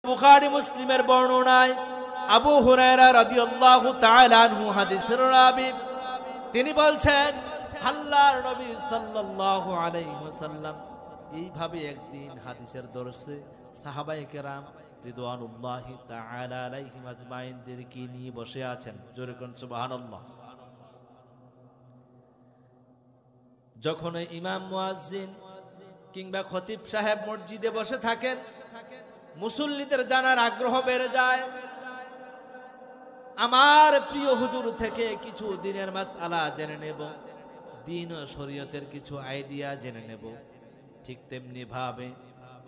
বুখারী মুসলিমের বর্ণনায় আবু হুরায়রা রাদিয়াল্লাহু তাআলা আনহু হাদিসের রাবী, তিনি বলছেন আল্লাহর নবী সাল্লাল্লাহু আলাইহি ওয়াসাল্লাম এইভাবে একদিন হাদিসের দর্শে সাহাবায়ে কেরাম রিদওয়ানুল্লাহি তাআলা আলাইহিম আজমাইনদেরকে নিয়ে বসে আছেন। জোরে কোন সুবহানাল্লাহ। যখন ইমাম মুয়াজ্জিন কিংবা খতিব সাহেব মসজিদে বসে থাকেন, মুসল্লিদের জানার আগ্রহ বেড়ে যায়। আমার প্রিয় হুজুর থেকে কিছু দিনের মাসআলা জেনে নেব, দ্বীন ও শরীয়তের কিছু আইডিয়া জেনে নেব। ঠিক তেমনি ভাবে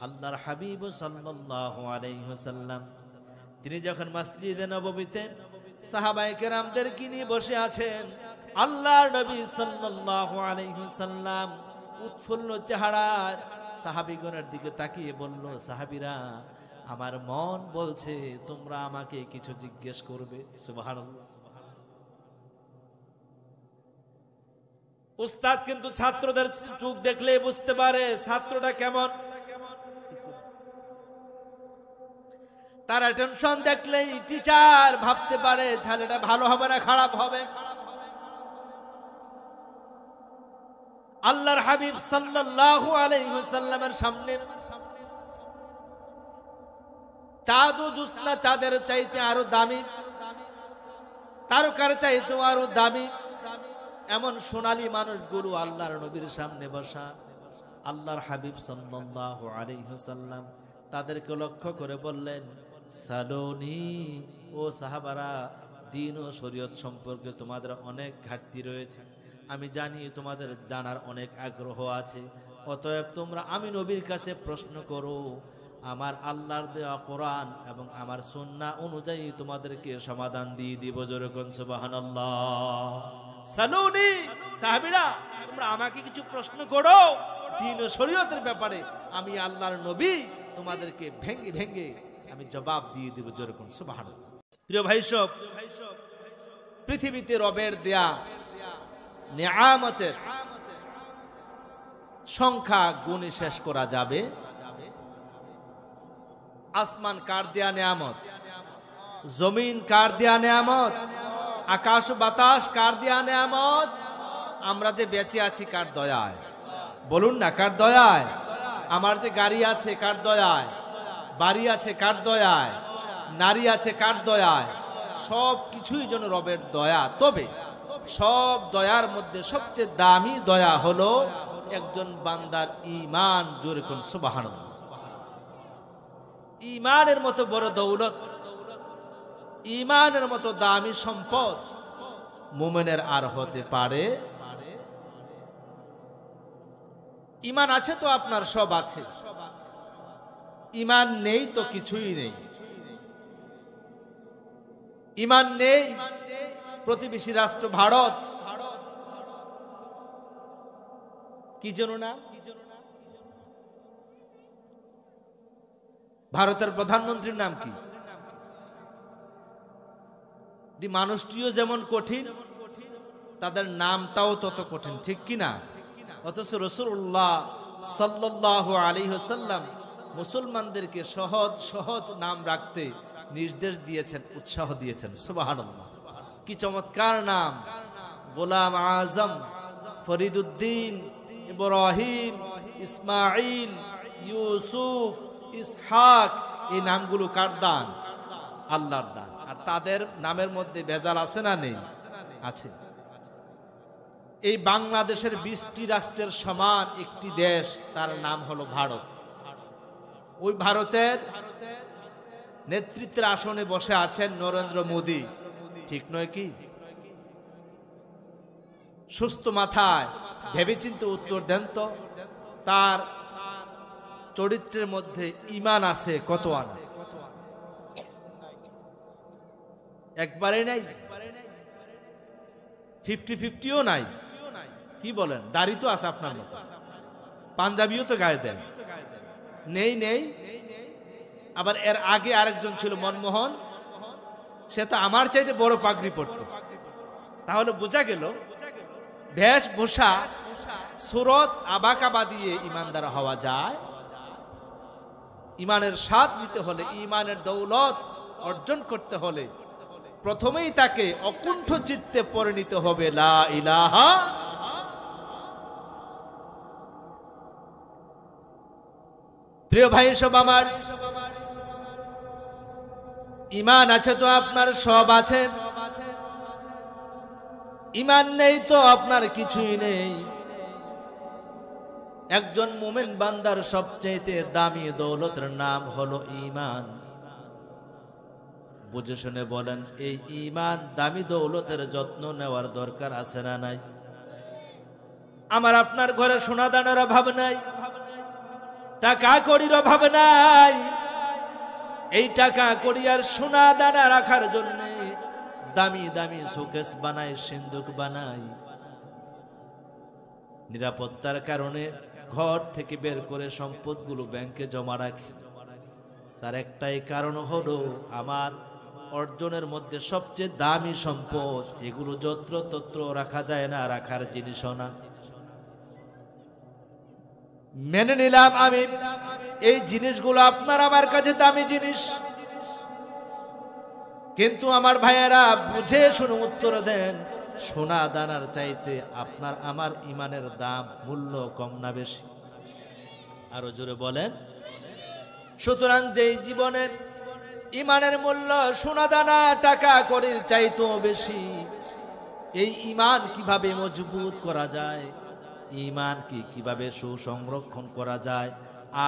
আল্লাহর হাবিব সাল্লাল্লাহু আলাইহি ওয়াসাল্লাম তিনি যখন মসজিদে নববীতে সাহাবায়ে কেরামদেরকে নিয়ে বসে আছেন, আল্লাহর নবী সাল্লাল্লাহু আলাইহি ওয়াসাল্লাম উৎফুল্ল চেহারায় সাহাবীগণের দিকে তাকিয়ে বলল, সাহাবীরা, আমার মন বলছে তোমরা আমাকে কিছু জিজ্ঞেস করবে। সুবহানাল্লাহ। উস্তাদ কিন্তু ছাত্রদের চোখ দেখলেই বুঝতে পারে ছাত্রটা কেমন। তার টেনশন দেখলেই টিচার ভাবতে পারে ছেলেটা ভালো হবে না খারাপ হবে। আল্লাহর হাবিব সাল্লাল্লাহু আলাইহি ওয়াসাল্লামের সামনে চাঁদ ও জ্যোৎস্না চাঁদের চাইতে আরো দামি, তারকার চাইতে আরো দামি এমন সোনালী মানুষগুলো আল্লাহর নবীর সামনে বসা। আল্লাহর হাবিব সাল্লাল্লাহু আলাইহি ওয়াসাল্লাম তাদেরকে লক্ষ্য করে বললেন, সালোনি, ও সাহাবারা, দ্বীন ও শরীয়ত সম্পর্কে তোমাদের অনেক ঘাটতি রয়েছে, আমি জানি তোমাদের জানার অনেক আগ্রহ আছে, অতএব তোমরা আমি নবীর কাছে প্রশ্ন করো, আমার আল্লাহর দেওয়া কোরআন এবং আমার সুন্নাহ অনুযায়ী তোমাদেরকে সমাধান দিয়ে দিব। জোরে কোন সুবহানাল্লাহ। সালুনি, সাহাবীরা, তোমরা আমাকে কিছু প্রশ্ন করো দ্বীন ও শরীয়তের ব্যাপারে, আমি আল্লাহর নবী তোমাদেরকে ভেঙ্গে ভেঙ্গে আমি জবাব দিয়ে দিব। জোরে কোন সুবহানাল্লাহ। প্রিয় ভাই সব, পৃথিবীতে রবের দেয়া নিয়ামতের সংখ্যা গুণে শেষ করা যাবে। আসমান কার দেয়া নিয়ামত, জমিন কার দেয়া নিয়ামত, আকাশ বাতাস কার দেয়া নিয়ামত, আমরা যে বেঁচে আছি কার দয়ায়, বলুন না কার দয়ায়। আমার যে গাড়ি আছে কার দয়ায়, বাড়ি আছে কার দয়ায়, নারী আছে কার দয়ায়, সব কিছুই যেন রবের দয়া। তবে সব দয়ার মধ্যে সবচেয়ে দামি দয়া হলো একজন বান্দার ঈমান। জোরে কোন সুবহানাল্লাহ। ঈমানের মতো বড় দৌলত, ঈমানের মতো দামি সম্পদ মুমিনের আর হতে পারে। ঈমান আছে তো আপনার সব আছে, ঈমান নেই তো কিছুই নেই। ঈমান নেই প্রতিবেশী রাষ্ট্র ভারত, কি জন্য না, ভারতের প্রধানমন্ত্রীর নাম কি? মানুষটিও যেমন কঠিন, তাদের নামটাও তত কঠিন, ঠিক কি না? অথচ রাসূলুল্লাহ সাল্লাল্লাহু আলাইহি ওয়াসাল্লাম মুসলমানদেরকে সহজ সহজ নাম রাখতে নির্দেশ দিয়েছেন, উৎসাহ দিয়েছেন। সুবহানাল্লাহ, কি চমৎকার নাম! গোলাম আজম, ফরিদুদ্দিন, ইব্রাহিম, ইসমাইল, ইউসুফ, ইসহাক, এই নামগুলো কার দান? আল্লাহর দান। আর তাদের নামের মধ্যে ভেজাল আছে না নেই? আছে। এই বাংলাদেশের 20টি রাষ্ট্রের সমান একটি দেশ, তার নাম হলো ভারত। ওই ভারতের নেতৃত্বের আসনে বসে আছেন নরেন্দ্র মোদী, ঠিক নয় কি? সুস্থ মাথায় ভেবেচিন্তে উত্তর দেন তো, তার চরিত্রের মধ্যে ঈমান আছে কত আনা? একবারে নাই, 50-50ও নাই। কি বলেন? দাড়ি তো আছে আপনার মতো, পাঞ্জাবিও তো গায়ে দেন, নেই নেই। আবার এর আগে আরেকজন ছিল মনমোহন, সে তো আমার চাইতে বড় পাগড়ি পরত। তাহলে বোঝা গেল বেশভূষা, সুরত, আবাকাবা দিয়ে ইমানদার হওয়া যায়? ইমানের স্বাদ নিতে হলে, ইমানের দৌলত অর্জন করতে হলে প্রথমেই তাকে অকুণ্ঠ চিত্তে পরিণত হবে লা ইলাহা। প্রিয় ভাই সব আমার, ইমান আছে তো আপনার সব আছে, ইমান নেই তো আপনার কিছুই নেই। একজন মুমিন বান্দার সবচেয়ে দামি দৌলতের নাম হলো ইমান। বুঝে শুনে বলেন, এই ইমান দামি দৌলতের যত্ন নেওয়ার দরকার আছে না নাই? আমার আপনার ঘরে সোনা দানার অভাব নাই, টাকা কড়ির অভাব নাই। এই টাকা কড়ি আর সোনা দানা রাখার জন্য দামি দামি শোকেস বানাই, সিন্দুক বানাই। নিরাপত্তার কারণে ঘর থেকে বের করে সম্পদগুলো ব্যাংকে জমা রাখি। তার একটাই কারণ হলো আমার অর্জনের মধ্যে সবচেয়ে দামি সম্পদ, এগুলো যত্র তত্র রাখা যায় না, রাখার জিনিসও না। মেনে নিলাম আমি এই জিনিসগুলো আপনার আমার কাছে দামি জিনিস, কিন্তু আমার ভাইয়েরা বুঝে শুনে উত্তর দেন, সোনা দানার চাইতে আপনার আমার ইমানের দাম, মূল্য কম না বেশি? আরো জোরে বলেন। সুতরাং যেই জীবনের ইমানের মূল্য সোনা দানা টাকা কড়ির চাইতেও বেশি, এই ইমান কিভাবে মজবুত করা যায়, ইমান কিভাবে সুসংরক্ষণ করা যায়,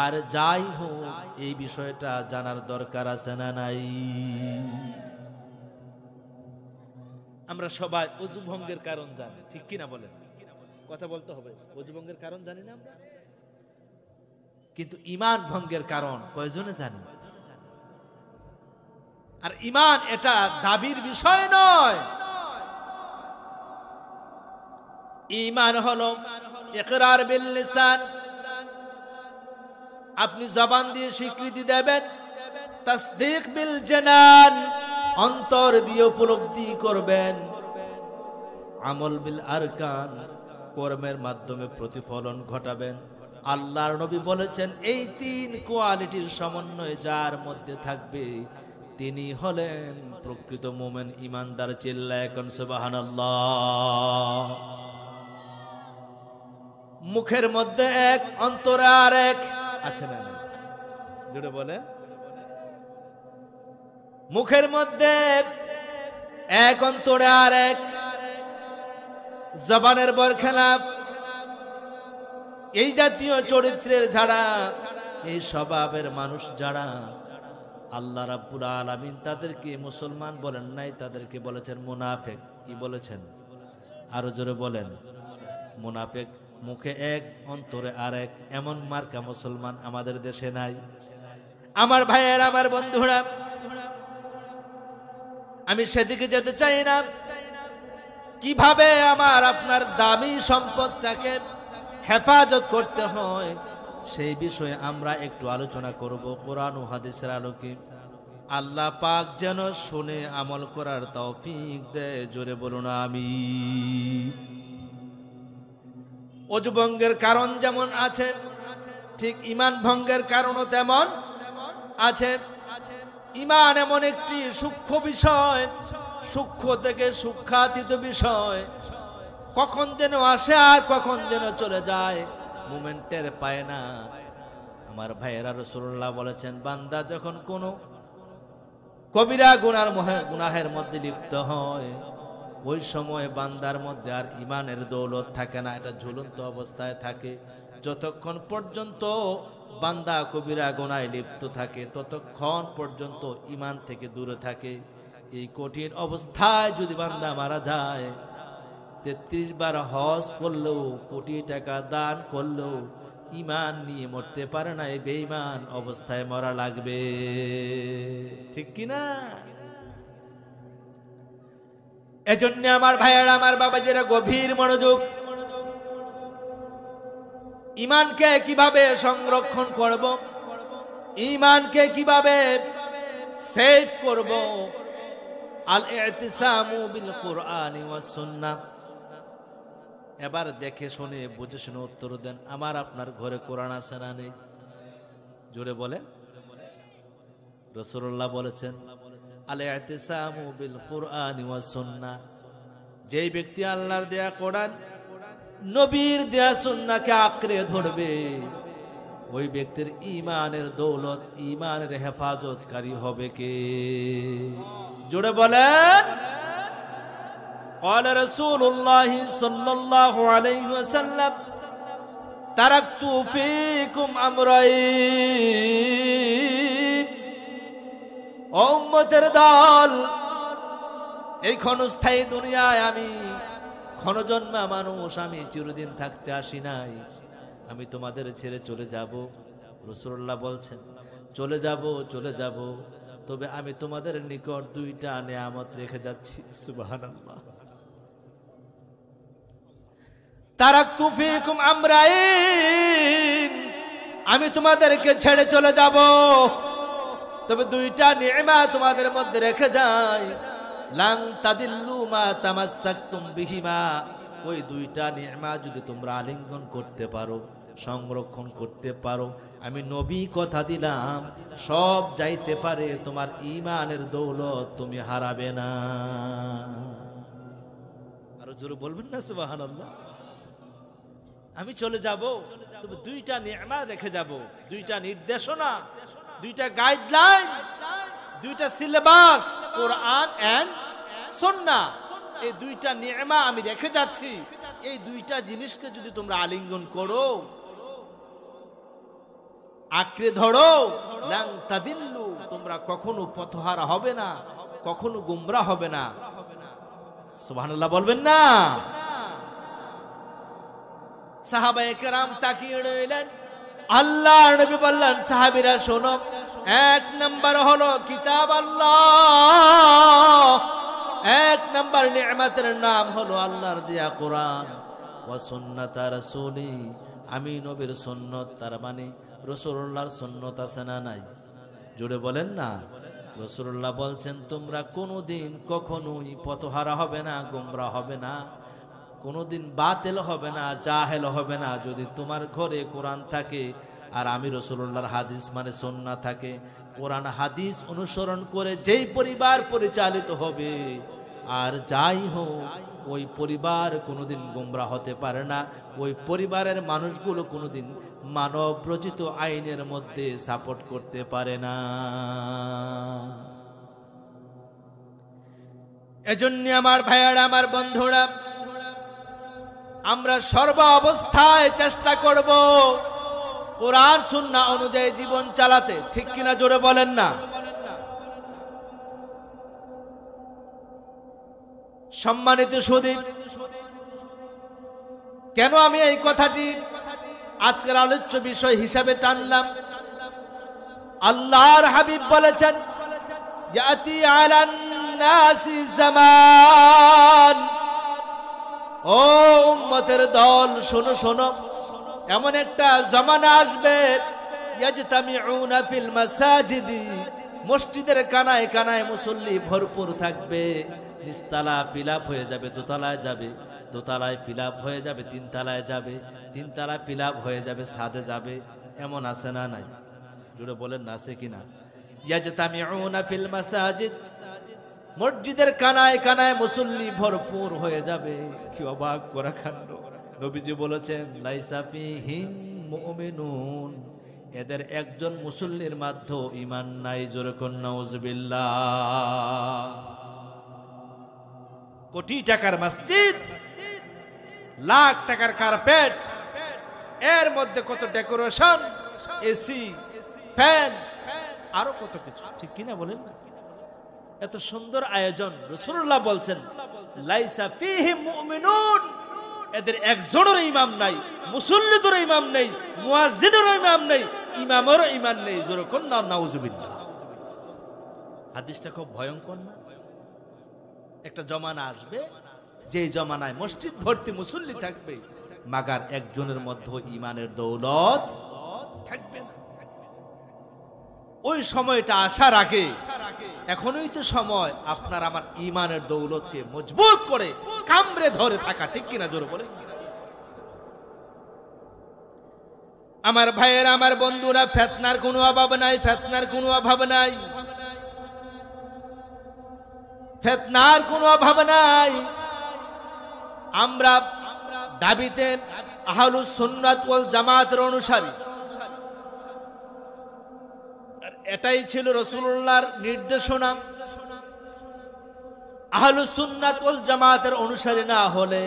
আর যাই হোক এই বিষয়টা জানার দরকার আছে না নাই? আমরা সবাই অজু ভঙ্গের কারণ জানি, ঠিক কিনা বলেন? কথা বলতে হবে, অজু ভঙ্গের কারণ জানি না আমরা, কিন্তু ইমান ভঙ্গের কারণ কয়জনে জানি? আর ইমান এটা দাবির বিষয় নয়। ইমান হলো ইকরার বিল লিসান, আপনি জবান দিয়ে স্বীকৃতি দেবেন। তাসদীক বিল জানান, অন্তর দিয়ে উপলব্ধি করবেন। আমল বিল আরকান, কর্মের মাধ্যমে প্রতিফলন ঘটাবেন। আল্লাহর নবী বলেছেন, এই তিন কোয়ালিটির সমন্বয় যার মধ্যে থাকবে তিনি হলেন প্রকৃত মুমিন, ইমানদার। চিল্লায় কোন সুবহানাল্লাহ। মুখের মধ্যে এক, অন্তরে আর এক আছে না? জুড়ে বলে। মুখের মধ্যে এক, অন্তরে আর এক। জবানের বরখেলাপ, এই জাতীয় চরিত্রের যারা, এই স্বভাবের মানুষ যারা, আল্লাহ রাব্বুল আলামিন তাদেরকে মুসলমান বলেন নাই, তাদেরকে বলেছেন মুনাফিক। কি বলেছেন? আরো জোরে বলেন। মুনাফিক। মুখে এক, অন্তরে আর এক, এমন মার্কা মুসলমান আমাদের দেশে নাই। আমার ভাইয়ের, আমার বন্ধুরা, আমি সেদিকে যেতে চাই না। কিভাবে আমার আপনার দামি সম্পদটাকে হেফাজত করতে হয় সেই বিষয়ে আমরা একটু আলোচনা করব কোরআন ও হাদিসের আলোকে। আল্লাহ পাক যেন শুনে আমল করার তৌফিক দেয়। জোরে বলুন আমিন। অজু ভঙ্গের কারণ যেমন আছে, ঠিক ইমান ভঙ্গের কারণও তেমন আছে। ইমান এমন একটি সূক্ষ্ম বিষয়, সূক্ষ্ম থেকে সূক্ষ্মাতীত বিষয়, কখন যেন আসে আর কখন যেন চলে যায়, মোমেন্টের পায় না। আমার ভাইয়েরা, রাসূলুল্লাহ বলেছেন, বান্দা যখন কোনো কবিরা গুনাহের মধ্যে লিপ্ত হয়, ওই সময় বান্দার মধ্যে আর ইমানের দৌলত থাকে না, এটা ঝুলন্ত অবস্থায় থাকে। যতক্ষণ পর্যন্ত বান্দা কবিরা গুনাহে লিপ্ত থাকে ততক্ষণ পর্যন্ত ইমান থেকে দূরে থাকে। এই কঠিন অবস্থায় যদি বান্দা মারা যায়, 33 বার হজ করলেও, কোটি টাকা দান করলেও ইমান নিয়ে মরতে পারে না, এই বেঈমান অবস্থায় মরা লাগবে। ঠিক কিনা? এজন্য আমার ভাইয়েরা, আমার বাবাজিরা, গভীর মনোযোগ। ইমানকে কিভাবে সংরক্ষণ করব, ইমানকে কিভাবে সেভ করব, আল ইতিসামু বিল কুরআনি ওয়াস সুন্নাহ। এবার দেখে শুনে বুঝে শুনে উত্তর দেন। আমার আপনার ঘরে কোরআন আছে না নেই? জোরে বলে। রাসূলুল্লাহ বলেছেন আল-ইতিসামু বিল কুরআনি ওয়াস সুন্নাহ, যেই ব্যক্তি আল্লাহর দেয়া কোরআন নবীর দেয়া সুন্নাহকে আঁকড়ে ধরবে, ওই ব্যক্তির ঈমানের দৌলত, ঈমানের হেফাজতকারী হবে কে? জোরে বলেন। قال رسول الله صلى الله عليه وسلم تركت فيكم امرين উম্মতের দল, এই ক্ষণস্থায়ী দুনিয়ায় আমি ক্ষণজন্মা মানুষ, আমি চিরদিন থাকতে আসি নাই, আমি তোমাদের ছেড়ে চলে যাব। রাসূলুল্লাহ বলছেন চলে যাব, তবে আমি তোমাদের নিকট দুইটা নিয়ামত রেখে যাচ্ছি। সুবহানাল্লাহ। তারাকতু ফীকুম আমরাইন, আমি তোমাদেরকে ছেড়ে চলে যাব, তবে দুইটা নিয়ামত তোমাদের মধ্যে রেখে যাই। লাং তাদিল্লু মা তামাসসাকতুম বিহিমা, ওই দুইটা নিয়ামত যদি তোমরা আলিঙ্গন করতে পারো, সংরক্ষণ করতে পারো, আমি নবী কথা দিলাম সব যাইতে পারে, তোমার ঈমানের দৌলত তুমি হারাবে না। আরো জোরে বলবেন না সুবহানাল্লাহ। আমি চলে যাব, তবে দুইটা নিয়ামত রেখে যাব, দুইটা নির্দেশনা, দুইটা গাইডলাইন, দুইটা সিলেবাস, কোরআন এন্ড সুন্নাহ, এই দুইটা নিয়ামত আমি রেখে যাচ্ছি। এই দুইটা জিনিসকে যদি তোমরা আলিঙ্গন করো, আঁকড়ে ধরো, লাং তাদিল্লু, তোমরা কখনো পথহারা হবে না, কখনো গুমরা হবে না। সুবহানাল্লাহ বলবেন না? সাহাবায়ে কেরাম তাকিয়ে রইলেন। আল্লাহর নবী বললেন সাহাবীরা শোনো, এক নাম্বার হলো কিতাব আল্লাহ, এক নাম্বার নিয়ামতের নাম হলো আল্লাহর দেয়া কোরআন, ওয়া সুন্নাত রাসূলি, আমি নবীর সুন্নাত, তার মানে রাসূলুল্লাহর সুন্নাত আছে না নাই? জোরে বলেন না। রাসূলুল্লাহ বলছেন তোমরা কোনোদিন কখনোই পথহারা হবে না, গোমরা হবে না, কোনোদিন বাতিল হবে না, জাহেল হবে না, যদি তোমার ঘরে কোরআন থাকে আর আমি রাসূলুল্লাহর হাদিস মানে সুন্নাহ থাকে। কোরআন হাদিস অনুসরণ করে যেই পরিবার পরিচালিত হবে, আর যাই হোক ওই পরিবার কোনোদিন গোমরা হতে পারে না, ওই পরিবারের মানুষগুলো কোনোদিন মানব রচিত আইনের মধ্যে সাপোর্ট করতে পারে না। এজন্য আমার ভাইয়ারা, আমার বন্ধুরা, আমরা সর্ব অবস্থায় চেষ্টা করব কোরআন সুন্নাহ অনুযায়ী জীবন চালাতে, ঠিক কিনা জোরে বলেন না। সম্মানিত সুধী, কেন আমি এই কথাটি আজকের আলোচ্য বিষয় হিসাবে টানলাম? আল্লাহর হাবিব বলেছেন ইয়াতি আলান নাসি জামান, ও উম্মতের দল শোনো শোনো, এমন একটা জামানা আসবে ইয়াজতামিউনা ফিল মাসাজিদি, মসজিদের কানায় কানায় মুসল্লি ভরপুর থাকবে, নিচতলা ফিলাপ হয়ে যাবে, দোতলায় যাবে, দোতলায় ফিলাপ হয়ে যাবে, তিনতলায় যাবে, তিনতলা ফিলাপ হয়ে যাবে, ছাদে যাবে, এমন আছে না নাই? জুড়ে বলেন না আছে কিনা? ইয়াজতামিউনা ফিল মাসাজিদ, মসজিদের কানায় কানায় মুসল্লি ভরপুর হয়ে যাবে। কি অবাক করা কাণ্ড! নবীজি বলেছেন লাইসা ফীহিম মুমিনুন, এদের একজন মুসল্লির মধ্যে ঈমান নাই। জোরে কোন নাউজুবিল্লাহ। কোটি টাকার মসজিদ, লাখ টাকার কার্পেট, এর মধ্যে কত ডেকোরেশন, এসি, ফ্যান, আরো কত কিছু, ঠিক কিনা বলেন? এত সুন্দর আয়োজন। রাসূলুল্লাহ বলছেন লাইসা ফীহিম মুমিনুন, এদের একজনের ইমাম নাই, মুসল্লিদের ইমাম নেই, মুয়াজ্জিনের ইমাম নেই, ইমামেরও ঈমান নেই। জোরে কোন নাউজুবিল্লাহ। হাদিসটা খুব ভয়ঙ্কর না? একটা জমানা আসবে, যে জমানায় মসজিদ ভর্তি মুসল্লি থাকবে, মাগার একজনের মধ্যে ঈমানের দৌলত থাকবে না। ওই সময়টা আসার আগে এখনই তো সময় আপনার আমার ঈমানের দৌলতকে মজবুত করে কামড়ে ধরে থাকা, ঠিক কিনা জোরে বলে? আমার ভাইয়েরা, আমার বন্ধুরা, ফিতনার কোনো অভাব নাই, ফিতনার কোনো অভাব নাই। ফিতনার কোনো অভাব নাই। আমরা দাবিতে আহলুস সুন্নাত ওয়াল জামাতের অনুসারী, আর এটাই ছিল রাসূলুল্লাহর নির্দেশনা। আহলুস সুন্নাত ওয়াল জামাতের অনুসারী না হলে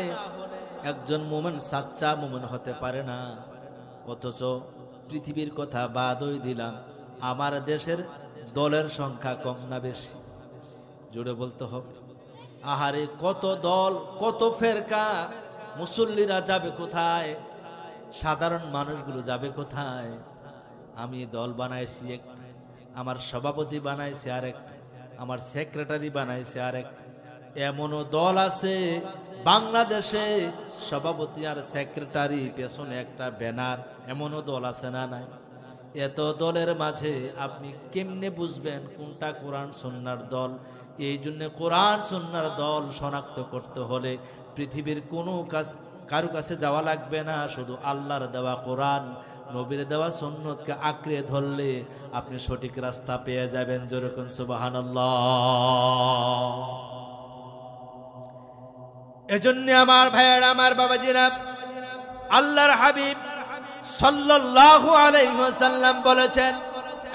একজন মুমিন সাচ্চা মুমিন হতে পারে না। অথচ পৃথিবীর কথা বাদই দিলাম, আমার দেশের দলের সংখ্যা কম না বেশি? জোরে বলতে হবে। আহারে কত দল, কত ফেরকা! মুসল্লিরা যাবে কোথায়? সাধারণ মানুষগুলো যাবে কোথায়? আমি দল বানাইছি একটা, আমার সভাপতি বানাইছে আরেকটা, আমার সেক্রেটারি বানাইছে আরেকটা। এমনও দল আছে বাংলাদেশে সভাপতি আর সেক্রেটারি পেছনে একটা ব্যানার, এমনও দল আছে না নাই? এত দলের মাঝে আপনি কেমনে বুঝবেন কোনটা কোরআন সুন্নাহর দল? এই জন্য কোরআন সুন্নাহর দল শনাক্ত করতে হলে পৃথিবীর কোনো কারো কাছে যাওয়া লাগবে না, শুধু আল্লাহর দেওয়া কোরআন, নবীর দেওয়া সুন্নতকে আঁকড়ে ধরলে আপনি সঠিক রাস্তা পেয়ে যাবেন। যেরকম সুবহানাল্লাহ। এজন্য আমার ভাইয়েরা, আমার বাবাজিরা, আল্লাহর হাবিব সাল্লাল্লাহু আলাইহি ওয়াসাল্লাম বলেছেন,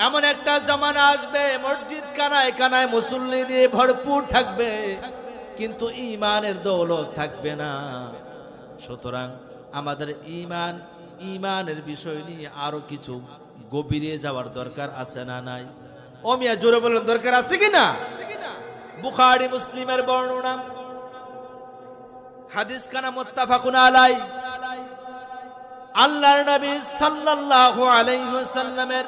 এমন একটা জামানা আসবে মসজিদ কানায় কানায় মুসল্লি দিয়ে ভরপুর থাকবে, কিন্তু ঈমানের দৌলত থাকবে না। সুতরাং আমাদের ঈমানের বিষয় নিয়ে আরো কিছু গভীরে যাওয়ার দরকার আছে না নাই? ও মিয়া জোরে বলেন, দরকার আছে কিনা? বুখারী মুসলিমের বর্ণনা, হাদিস খানা মুত্তাফাকুন আলাই। আল্লাহর নবী সাল্লাল্লাহু আলাইহি ওয়াসাল্লামের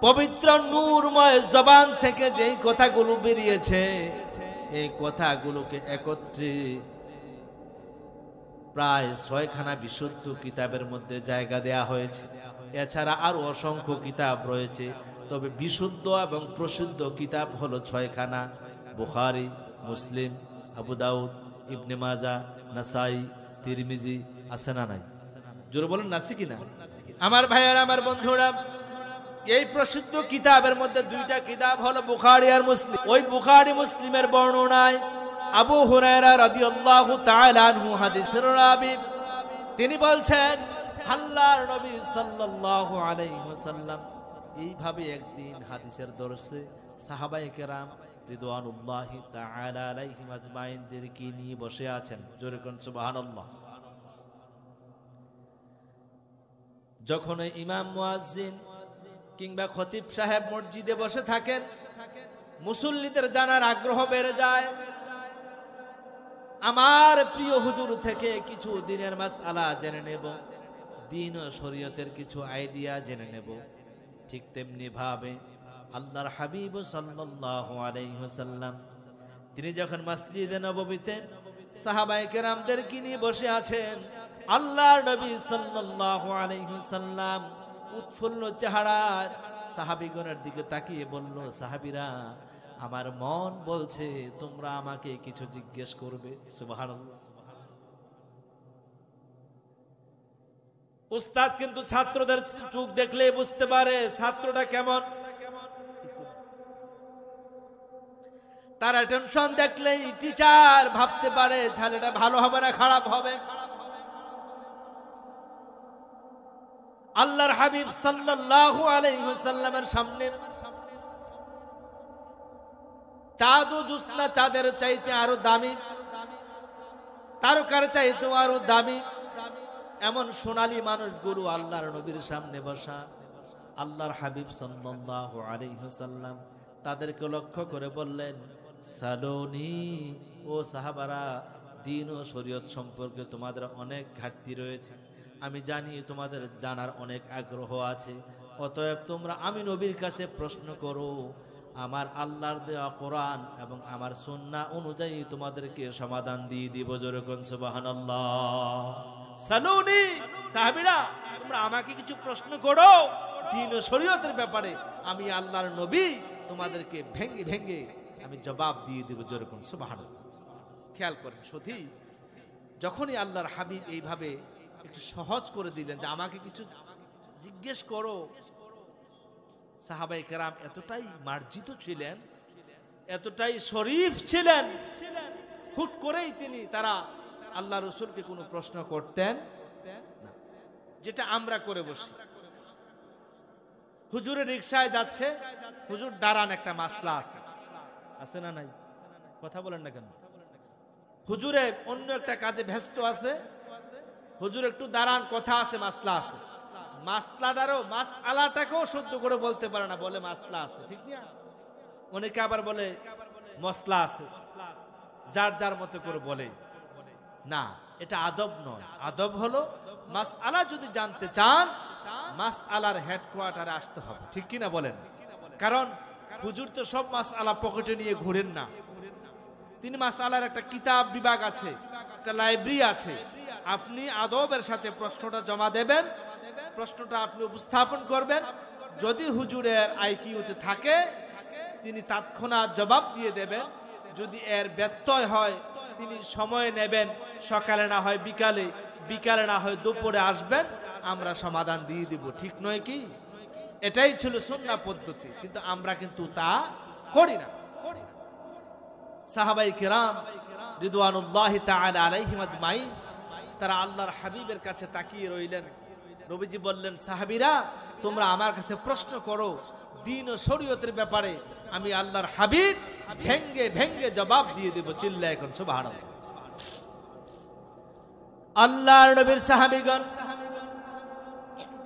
পবিত্র নূরময় জবান থেকে যেই কথাগুলো বেরিয়েছে, এই কথাগুলোকে একত্রে প্রায় 6খানা বিশুদ্ধ কিতাবের মধ্যে জায়গা দেয়া হয়েছে। এছাড়া আরো অসংখ্য কিতাব রয়েছে, তবে বিশুদ্ধ এবং প্রসিদ্ধ কিতাব হলো 6খানা। বুখারী, মুসলিম, আবু দাউদ, ইবনে মাজাহ, নাসাই, তিরমিজি। আছে না নাই? জোরে বলেন, নাসি কিনা? আমার ভাইয়ারা, আমার বন্ধুরা, এই প্রসিদ্ধ কিতাবের মধ্যে 2টা কিতাব হলো বুখারী আর মুসলিম। ওই বুখারী মুসলিমের বর্ণনায় আবু হুরায়রা রাদিয়াল্লাহু তাআলা আনহু হাদিসের রাবী, তিনি বলছেন, আল্লাহর নবী সাল্লাল্লাহু আলাইহি ওয়াসাল্লাম এইভাবে একদিন হাদিসের দর্শে সাহাবায়ে কেরাম রিদওয়ানুল্লাহি তাআলা আলাইহিম আজমাইনদেরকে নিয়ে বসে আছেন। জোরে কোন সুবহানাল্লাহ। যখন ইমাম মুয়াজ্জিন কিংবা খতিব সাহেব মসজিদে বসে থাকেন, মুসল্লিদের জানার আগ্রহ বেড়ে যায়। আমার প্রিয় হুজুর থেকে কিছু দিনের মাসআলা জেনে নেব, দ্বীন ও শরীয়তের কিছু আইডিয়া জেনে নেব। ঠিক তেমনি ভাবে আল্লাহর হাবিব সাল্লাল্লাহু আলাইহি ওয়াসাল্লাম তিনি যখন মসজিদে নববীতে সাহাবায়ে কেরামদেরকে নিয়ে বসে আছেন, আল্লাহর নবী সাল্লাল্লাহু আলাইহি ওয়াসাল্লাম উৎফুল্ল চেহারায় সাহাবীগণের দিকে তাকিয়ে বলল, সাহাবীরা, আমার মন বলছে তোমরা আমাকে কিছু জিজ্ঞেস করবে। সুবহানাল্লাহ। উস্তাদ কিন্তু ছাত্রদের চোখ দেখলে বুঝতে পারে ছাত্রটা কেমন। তার টেনশন দেখলেই টিচার ভাবতে পারে ছেলেটা ভালো হবে না খারাপ হবে। আল্লাহর হাবিব সাল্লাল্লাহু আলাইহি ওয়াসাল্লামের সামনে চাঁদ ও জ্যোৎস্না চাঁদের চাইতে আরো দামি, তারকার চাইতে আরো দামি এমন সোনালী মানুষগুলো আল্লাহর নবীর সামনে বসা। আল্লাহর হাবিব সাল্লাল্লাহু আলাইহি ওয়াসাল্লাম তাদেরকে লক্ষ্য করে বললেন, সালোনি, ও সাহাবারা, দ্বীন ও শরীয়ত সম্পর্কে তোমাদের অনেক ঘাটতি রয়েছে, আমি জানি তোমাদের জানার অনেক আগ্রহ আছে, অতএব তোমরা আমি নবীর কাছে প্রশ্ন করো, আমার আল্লাহর দেওয়া কোরআন এবং আমার সুন্নাহ অনুযায়ী তোমাদেরকে সমাধান দিয়ে দিব। যেরকম সুবহানাল্লাহ। সালুনি, সাহাবীরা, তোমরা আমাকে কিছু প্রশ্ন করো দ্বীন ও শরীয়তের ব্যাপারে, আমি আল্লাহর নবী তোমাদেরকে ভেঙ্গে ভেঙ্গে আমি জবাব দিয়ে দিব। যেরকম সুবহানাল্লাহ। খেয়াল করেন, সত্যি যখনই আল্লাহর হাবিব এইভাবে একটু সহজ করে দিলেন যে আমাকে কিছু জিজ্ঞেস করো, সাহাবায়ে কেরাম এতটাই মার্জিত ছিলেন এতটাই শরীফ ছিলেন, হুট করেই তারা আল্লাহ রসুলকে কোনো প্রশ্ন করতেন না, যেটা আমরা করে বসি। হুজুরের রিকশায় যাচ্ছে, হুজুর দাঁড়ান, একটা মাসলা আছে, আছে না নাই? কথা বলেন না কেন? হুজুরে অন্য একটা কাজে ব্যস্ত আছে, হুজুর একটু দাঁড়ান, কথা আছে, মাসলা আছে। মাসলাটারও মাসআলাটাকেও শুদ্ধ করে বলতে পারে না, বলে মাসলা আছে, ঠিক না? অনেকে আবার বলে মসলা আছে, যার যার মতো করে বলে। না, এটা আদব নয়। আদব হলো মাসআলা যদি জানতে চান মাসআলার হেডকোয়ার্টারে আসতে হবে, ঠিক কি না বলেন? কারণ হুজুর তো সব মাসআলা পকেটে নিয়ে ঘুরেন না। তিনি মাসআলার একটা কিতাব বিভাগ আছে, একটা লাইব্রেরি আছে। আপনি আদবের সাথে প্রশ্নটা জমা দেবেন, প্রশ্নটা আপনি উপস্থাপন করবেন। যদি হুজুরের আইকিউতে থাকে তিনি তৎক্ষণাৎ জবাব দিয়ে দেবেন। যদি এর ব্যত্যয় হয় তিনি সময় নেবেন, সকালে না হয় বিকালে, বিকালে না হয় দুপুরে আসবেন, আমরা সমাধান দিয়ে দিব, ঠিক নয় কি? এটাই ছিল সুন্নাহ পদ্ধতি, কিন্তু আমরা কিন্তু তা করি না। সাহাবায়ে কিরাম রিদওয়ানুল্লাহি তাআলা আলাইহিম আজমাইন তারা আল্লাহর হাবিবের কাছে তাকিয়ে রইলেন। নবীজি বললেন, সাহাবীরা তোমরা আমার কাছে প্রশ্ন করো দ্বীন ও শরীয়তের ব্যাপারে, আমি আল্লাহর হাবিব ভেঙ্গে ভেঙ্গে জবাব দিয়ে দেব। চিল্লায় এখন সুবহানাল্লাহ। আল্লাহর নবীর সাহাবীগণ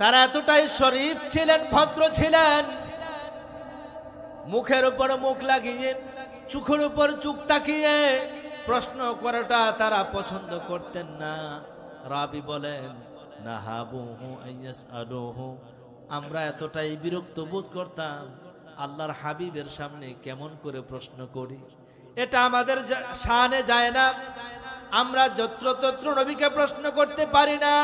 তারা এতটাই শরীফ ছিলেন, ভদ্র ছিলেন, মুখের উপর মুখ লাগিয়ে, চোখের উপর চোখ তাকিয়ে প্রশ্ন করাটা তারা পছন্দ করতেন না। রাবি বলেন, নাহাবুহু আইয়াসআলুহু, আমরা এতটাই বিরক্ত বোধ করতাম আল্লাহর হাবিবের সামনে কেমন করে প্রশ্ন করি, এটা আমাদের শানে যায় না। আমরা যত্রতত্র নবীকে প্রশ্ন করতে পারি না,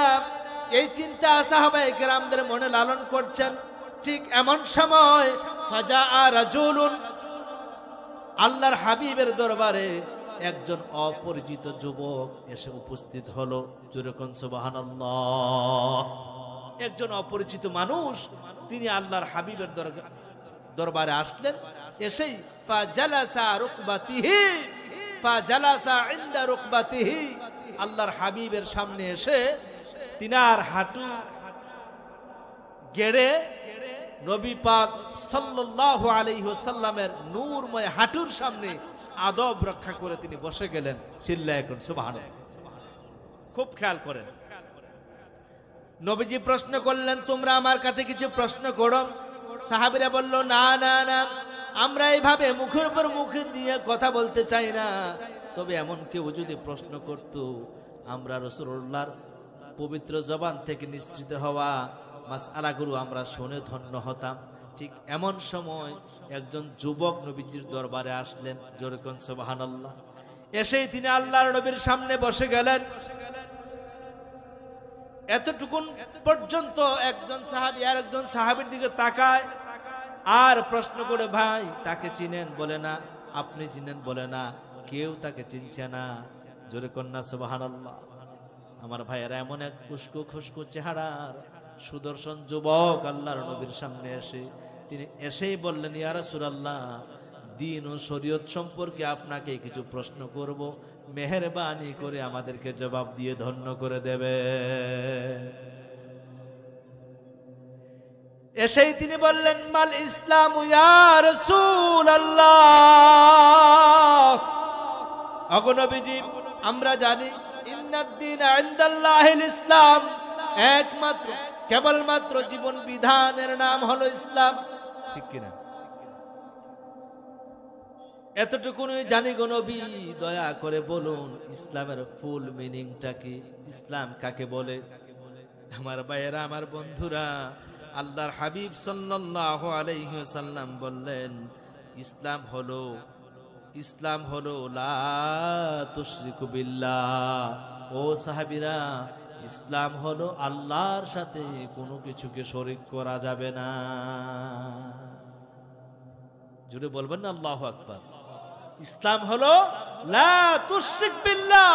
এই চিন্তা সাহাবায়ে কেরামদের মনে লালন করছেন। ঠিক এমন সময় ফাজাআ রাজুলুন, আল্লাহর হাবিবের দরবারে একজন অপরিচিত যুবক এসে উপস্থিত হলো। যেরকম সুবহানাল্লাহ, একজন অপরিচিত মানুষ তিনি আল্লাহর হাবিবের দরবারে আসলেন। এসেই ফাজালাসা রুকবাতিহি, ফাজালাসা ইনদা রুকবাতিহি, আল্লাহর হাবিবের সামনে এসে তিনার হাঁটু গেড়ে নবী পাক সাল্লাল্লাহু আলাইহি ওয়াসাল্লামের নূরময় হাঁটুর সামনে আদব রক্ষা করে তিনি বসে গেলেন। চিল্লায় এখন সুবহানাল্লাহ। খুব খেয়াল করেন, নবীজি প্রশ্ন করলেন, তোমরা আমার কাছে কিছু প্রশ্ন করো? সাহাবীরা বলল, না না না, আমরা এইভাবে মুখের উপর মুখ দিয়ে কথা বলতে চাই না। তবে এমন কেউ যদি প্রশ্ন করত, আমরা রাসূলুল্লাহর পবিত্র জবান থেকে নিঃসৃত হওয়া মাসআলাগুলো আমরা শুনে ধন্য হতাম। ঠিক এমন সময় একজন যুবক নবীজির দরবারে আসলেন। যেরকম সুবহানাল্লাহ। এসেই তিনি আল্লাহর নবীর সামনে বসে গেলেন। এতটুকুন পর্যন্ত একজন সাহাবী আর একজন সাহাবীর দিকে তাকায় আর প্রশ্ন করে, ভাই তাকে চিনেন? বলে না। আপনি চিনেন? বলে না। কেউ তাকে চিনছে না। জোরে কন্যা সুবহানাল্লাহ। আমার ভাইয়েরা, এমন এক খুশকু খুশকু চেহারার সুদর্শন যুবক আল্লাহর নবীর সামনে এসে তিনি এসেই বললেন, ইয়া রাসূলুল্লাহ, দ্বীন ও শরীয়ত সম্পর্কে আপনাকে কিছু প্রশ্ন করব, মেহেরবানি করে আমাদেরকে জবাব দিয়ে ধন্য করে দেবে। এসেই তিনি বললেন, মাল ইসলামু ইয়া রাসূলুল্লাহ। ওগো নবীজি, আমরা জানি ইন্নাদ দীনা ইনদাল্লাহিল ইসলাম, একমাত্র কেবলমাত্র জীবন বিধানের নাম হলো ইসলাম, ঠিক কিনা? এতটুকুনই জানি গো নবী, দয়া করে বলুন ইসলামের ফুল মিনিংটা কি? ইসলাম কাকে বলে? আমার ভাইয়েরা, আমার বন্ধুরা, আল্লাহর হাবিব সাল্লাল্লাহু আলাইহি ওয়াসাল্লাম বললেন, ইসলাম হলো লা তুশরিকু বিল্লাহ। ও সাহাবীরা, ইসলাম হলো আল্লাহর সাথে কোনো কিছুকে শরীক করা যাবে না। জোরে বলবেন না আল্লাহু আকবার। ইসলাম হলো লা তুশরিক বিল্লাহ,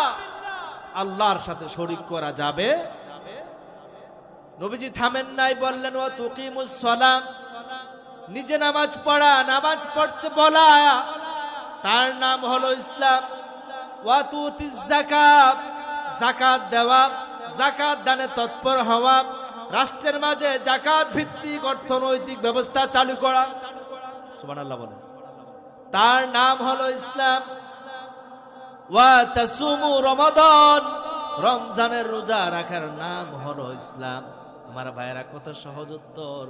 আল্লাহর সাথে শরীক করা যাবে। নবীজি থামেন নাই, বললেন ওয়া তুকিমুস সালাম, নিজে নামাজ পড়া, নামাজ পড়তে বলা, তার নাম হলো ইসলাম। ওয়া তুতিজ যাকাত, যাকাত দেওয়া, যাকাত দানে তৎপর হওয়া, রাষ্ট্রের মাঝে যাকাত ভিত্তিক অর্থনৈতিক ব্যবস্থা চালু করা। সুবহানাল্লাহ বলেন। তার নাম হলো ইসলাম। ওয়া তাসুমু রমাদান, রমজানের রোজা রাখার নাম হলো ইসলাম। আমার ভাইরা কত সহজ উত্তর।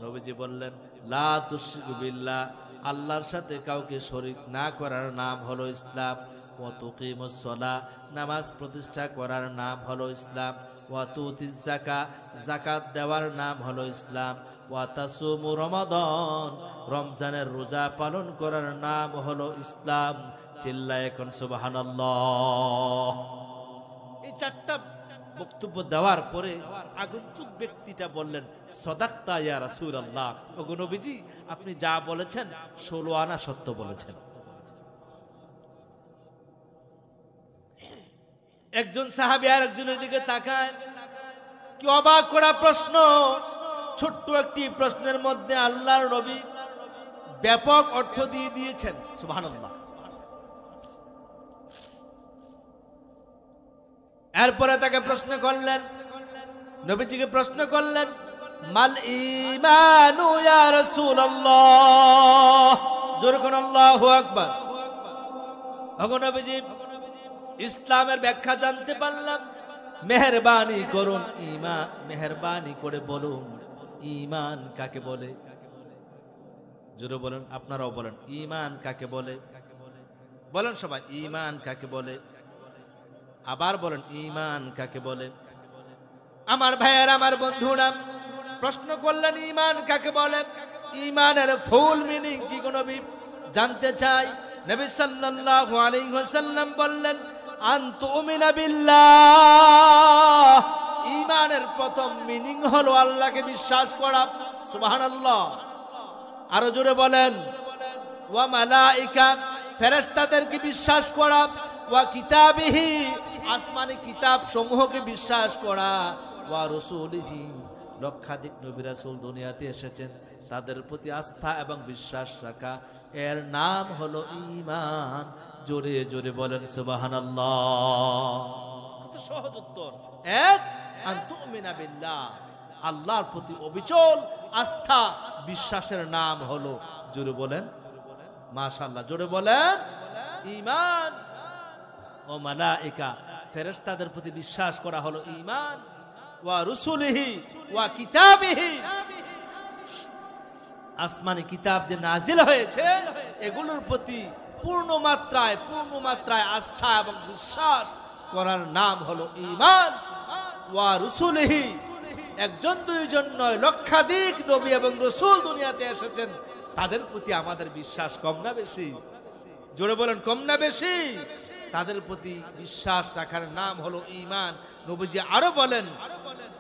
নবীজি বললেন লা তুশরিকু বিল্লাহ, আল্লাহর সাথে কাউকে শরীক না করার নাম হলো ইসলাম। ওয়া তুকিমুস সালাহ, নামাজ প্রতিষ্ঠা করার নাম হলো ইসলাম। ওয়া তুতিজ যাকাত, যাকাত দেওয়ার নাম হলো ইসলাম। ওয়া তাসুমু রমাদান, রমজানের রোজা পালন করার নাম হলো ইসলাম। চিল্লায় এখন সুবহানাল্লাহ। এই চারটা বক্তব্য দেওয়ার পরে আগন্তুক ব্যক্তিটা বললেন সাদাক্তা ইয়া রাসূলুল্লাহ, ওগো নবীজি আপনি যা বলেছেন 16 আনা সত্য বলেছেন। একজন সাহাবী আর একজনের দিকে তাকায়, কি অবাক করা প্রশ্ন। ছোট্ট একটি প্রশ্নের মধ্যে আল্লাহর নবী ব্যাপক অর্থ দিয়ে দিয়েছেন। সুবহানাল্লাহ। এরপরে তাকে প্রশ্ন করলেন, নবীজিকে প্রশ্ন করলেন মাল ঈমানু ইয়া রাসূলুল্লাহ, জোরে কোন আল্লাহু আকবার। ওগো নবীজি ইসলামের ব্যাখ্যা জানতে পারলাম, মেহেরবানি করুন, ঈমান মেহেরবানি করে বলুন ঈমান কাকে বলে। জোরে বলেন, আপনারাও বলেন ঈমান কাকে বলে। বলেন সবাই ঈমান কাকে বলে। আবার বলেন ঈমান কাকে বলে। আমার ভাইয়ের, আমার বন্ধুরা প্রশ্ন করলেন ঈমান কাকে বলে, ঈমানের ফুল মিনিং কি গো নবী জানতে চাই। নবী সাল্লাল্লাহু আলাইহি ওয়াসাল্লাম বললেন আন তুমিনা বিল্লাহ, ঈমানের প্রথম মিনিং হলো আল্লাহকে বিশ্বাস করা। সুবহানাল্লাহ। আরো জোরে বলেন ওয়া মালাইকা, ফেরেশতাদেরকে বিশ্বাস করা। ওয়া কিতাবিহি, আসমানি কিতাব সমূহকে বিশ্বাস করা। ওয়া রাসূলিহি, লক্ষাধিক নবী রাসূল দুনিয়াতে এসেছেন, তাদের প্রতি আস্থা এবং বিশ্বাস রাখা, এর নাম হলো ঈমান। জোরে জোরে বলেন সুবহানাল্লাহ। কত সহজ উত্তর। এক, আন তুমিনা বিল্লাহ, আল্লাহর প্রতি অবিচল আস্থা বিশ্বাসের নাম হলো, জোরে বলেন মাশাআল্লাহ, জোরে বলেন ঈমান। ও মালাইকা, ফেরেশতাদের প্রতি বিশ্বাস করা হলো ঈমান। ওয়া রুসুলিহি ওয়া কিতাবিহি, আসমানি কিতাব যে নাজিল হয়েছে এগুলোর প্রতি পূর্ণ মাত্রায় আস্থা এবং বিশ্বাস করার নাম হলো ঈমান। ওয়া রুসুলিহি, একজন দুইজন নয়, লক্ষাধিক নবী এবং রাসূল দুনিয়াতে এসেছেন, তাদের প্রতি আমাদের বিশ্বাস কম না বেশি? জোরে বলেন কম না বেশি? তাদের প্রতি বিশ্বাস রাখার নাম হলো ঈমান। নবীজি আরো বলেন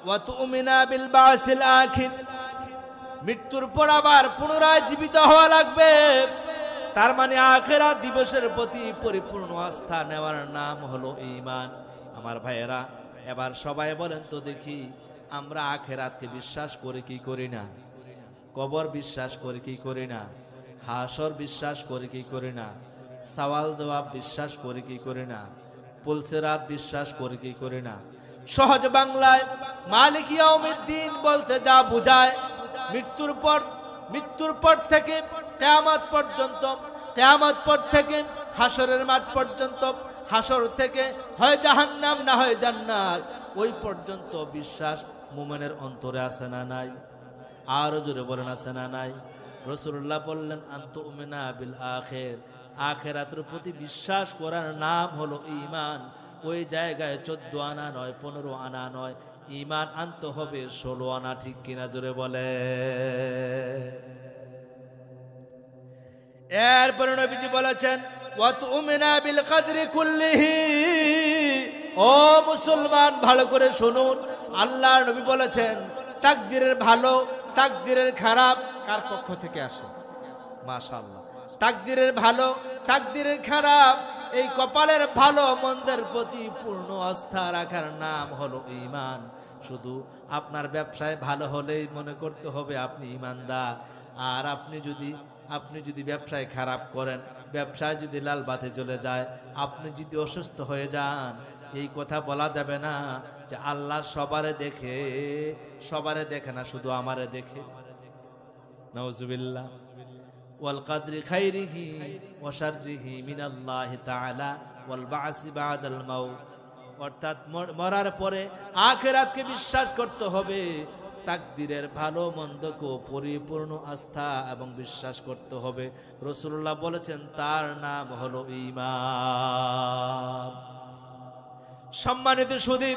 ওয়া তুমিনা বিল বাসিল আখির, মৃত্যুর পর আবার পুনরায় জীবিত হওয়া লাগবে। তার মানে আখিরাত দিবসের প্রতি পরিপূর্ণ আস্থা নেওয়ার নাম হলো ঈমান। আমার ভাইয়েরা, এবার সবাই বলেন তো দেখি, আমরা আখিরাতকে বিশ্বাস করি কি করি না? কবর বিশ্বাস করি কি করি না? হাসর বিশ্বাস করি কি করি না? সওয়াল জবাব বিশ্বাস করি কি করি না? পুলসিরাত বিশ্বাস করি কি করি না? সহজ বাংলায় মালিক ইয়াউমিদ্দিন বলতে যা বুঝায়, মৃত্যুর পর থেকে কিয়ামত পর্যন্ত, কিয়ামত পর থেকে হাসরের মাঠ পর্যন্ত, হাসর থেকে হয় জাহান্নাম না হয় জান্নাত, ওই পর্যন্ত বিশ্বাস মুমিনের অন্তরে আছে না নাই? আরো জোরে বলেন আছে না নাই? রাসূলুল্লাহ বললেন আনতুমিনা বিল আখির, আখিরাতের প্রতি বিশ্বাস করার নাম হলো ঈমান। ওই জায়গায় 14 আনা নয়, 15 আনা নয়, ঈমান আনতে হবে 16 আনা। ঠিক কিনা? জোরে বলে। এরপর নবীজি বলেছেন ওয়া তুমিনা বিল কদরি কুল্লিহি, ও মুসলমান ভালো করে শুনুন, আল্লাহর নবী বলেছেন তাকদীরের ভালো তাকদীরের খারাপ কার পক্ষ থেকে আসে? মাশাআল্লাহ। তাকদীরের ভালো তাকদীরের খারাপ, এই কপালের ভালো মন্দের প্রতি পূর্ণ আস্থা রাখার নাম হলো ঈমান। শুধু আপনার ব্যবসায় ভালো হলেই মনে করতে হবে আপনি ঈমানদার, আর আপনি যদি আপনি যদি ব্যবসায় খারাপ করেন, ব্যবসায় যদি লাল বাতি চলে যায়, আপনি যদি অসুস্থ হয়ে যান, এই কথা বলা যাবে না যে আল্লাহ সবারে দেখে না, শুধু আমারে দেখে। নাউজুবিল্লাহ। ওয়াল কদরি খাইরিহি ওয়া শাররিহি মিনাল্লাহি তাআলা ওয়াল বা'সি বা'দাল মাউত। অর্থাৎ মরার পরে আখিরাতকে বিশ্বাস করতে হবে, তাকদীরের ভালো মন্দকে পরিপূর্ণ আস্থা এবং বিশ্বাস করতে হবে। রাসূলুল্লাহ বলেছেন তার নাম হলো ঈমান। সম্মানিত সুধী,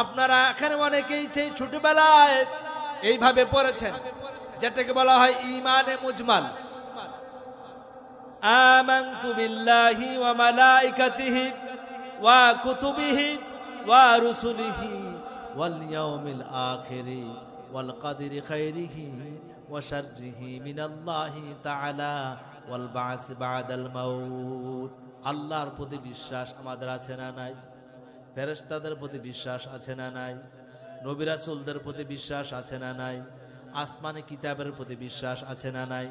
আপনারা এখানে অনেকেই সেই ছোটবেলায় এইভাবে পড়েছেন, যেটাকে বলা হয় ঈমানে মুজমাল। আমানতু বিল্লাহি ওয়া মালাইকাতিহি ওয়া কুতুবিহি ওয়া রুসুলিহি ওয়াল ইয়াউমিল আখিরি ওয়াল কদরি খাইরিহি ওয়া শাররিহি মিনাল্লাহি তাআলা ওয়াল বা'সি বা'দাল মাউত। আল্লাহর প্রতি বিশ্বাস আমাদের আছে না নাই? ফেরেশতাদের প্রতি বিশ্বাস আছে না নাই? নবী রাসূলদের প্রতি বিশ্বাস আছে না নাই? আসমানি কিতাবের প্রতি বিশ্বাস আছে না নাই?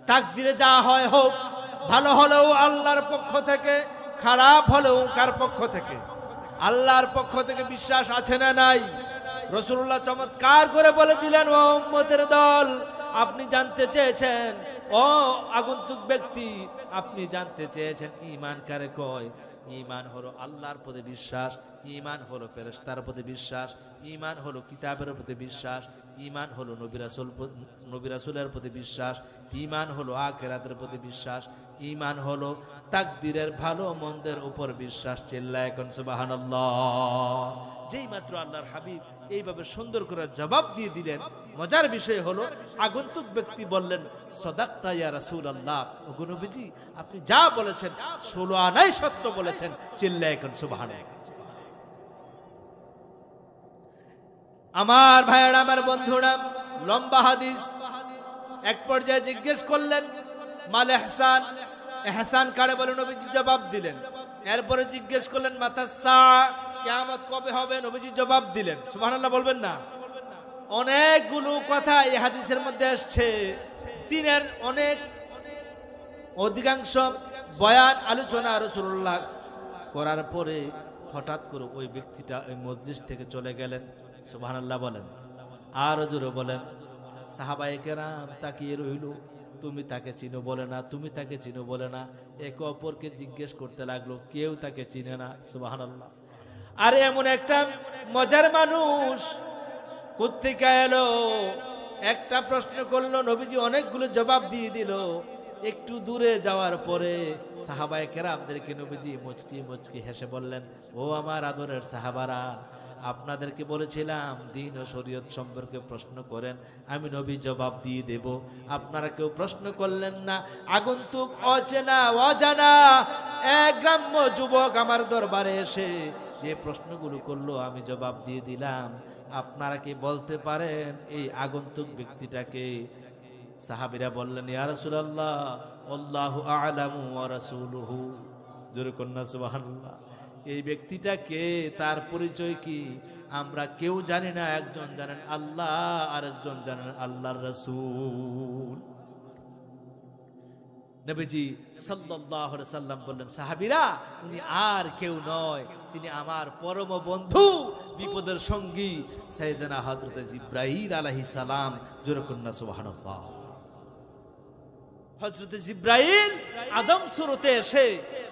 তাকদীরে যা হয় হোক, ভালো হলেও আল্লাহর পক্ষ থেকে, খারাপ হলেও কার পক্ষ থেকে? আল্লাহর পক্ষ থেকে বিশ্বাস আছে না নাই? রাসূলুল্লাহ চমৎকার করে বলে দিলেন, ও উম্মতের দল, আপনি জানতে চেয়েছেন, ও আগন্তুক ব্যক্তি, আপনি জানতে চেয়েছেন ঈমান কারে কয়? ঈমান হলো আল্লাহর প্রতি বিশ্বাস, ঈমান হলো ফেরেশতার প্রতি বিশ্বাস, ঈমান হলো কিতাবের প্রতি বিশ্বাস, ঈমান হলো নবী রাসূলের প্রতি বিশ্বাস, ঈমান হলো আখিরাতের প্রতি বিশ্বাস, ঈমান হলো তাকদীরের ভালো মন্দের উপর বিশ্বাস। চিল্লায় এখন সুবহানাল্লাহ। যেই মাত্র আল্লাহর হাবিব এইভাবে সুন্দর করে জবাব দিয়ে দিলেন, মজার বিষয় হলো আগন্তুক ব্যক্তি বললেন, সাদাকতা ইয়া রাসূলুল্লাহ, ওগো নবীজি, আপনি যা বলেছেন 16 আনাই সত্য বলেছেন। চিল্লায় এখন সুবহানাল্লাহ। আমার ভাইয়েরা, আমার বন্ধুরা, লম্বা হাদিস। এক পর্যায়ে জিজ্ঞেস করলেন, মাল ইহসান, ইহসান কারে বলে? নবীজি জবাব দিলেন। এরপরে জিজ্ঞেস করলেন, মাতা সাআ, কিয়ামত কবে হবে? নবীজি জবাব দিলেন। সুবহানাল্লাহ বলবেন না? অনেকগুলো কথা এই হাদিসের মধ্যে আসছে। দিনের অনেক অধিকাংশ বয়ান আলোচনা রাসূলুল্লাহ করার পরে হঠাৎ করে ওই ব্যক্তিটা ওই মজলিস থেকে চলে গেলেন। সুবহানাল্লাহ বলেন। আর জোরে বলেন। সাহাবায়ে কেরাম তাকিয়ে রইল, তুমি তাকে চিনো বলে না, তুমি তাকে চিনো বলে না। একে অপরকে জিজ্ঞেস করতে লাগলো, কেউ তাকে চিনে না। সুবহানাল্লাহ। আরে এমন একটা মজার মানুষ কোত্থেকে এলো? একটা প্রশ্ন করলো, নবীজি অনেকগুলো জবাব দিয়ে দিল। একটু দূরে যাওয়ার পরে সাহাবায়ে কেরামদেরকে নবীজি মুচকি মুচকি হেসে বললেন, ও আমার আদরের সাহাবারা, আপনাদেরকে বলেছিলাম দিন ও শরীয়ত সম্পর্কে প্রশ্ন করেন, আমি নবী জবাব দিয়ে দেব। আপনারা কেউ প্রশ্ন করলেন না। আগন্তুক অচেনা অজানা এক গ্রাম্য যুবক আমার দরবারে এসে যে প্রশ্নগুলো করলো আমি জবাব দিয়ে দিলাম। আপনারা কি বলতে পারেন এই আগন্তুক ব্যক্তিটাকে? সাহাবীরা বললেন, ইয়া রাসূলুল্লাহ, আল্লাহু আ'লামু ওয়া রাসূলুহু। জোরে কন্যা সুবহানাল্লাহ। এই ব্যক্তিটা কে, তার পরিচয় কি? আমরা কেউ জানি না। একজন জানেন আল্লাহ, আরেকজন জানেন আল্লাহর রাসূল। নবীজি সাল্লাল্লাহু আলাইহি সাল্লাম বললেন, সাহাবীরা, উনি আর কেউ নয়, তিনি আমার পরম বন্ধু, বিপদের সঙ্গী সাইয়েদনা হযরত জিবরাইল আলাইহিস সালাম। জোরে কন্যা সুবহানাল্লাহ। হযরত জিবরাইল আদম সুরতে এসে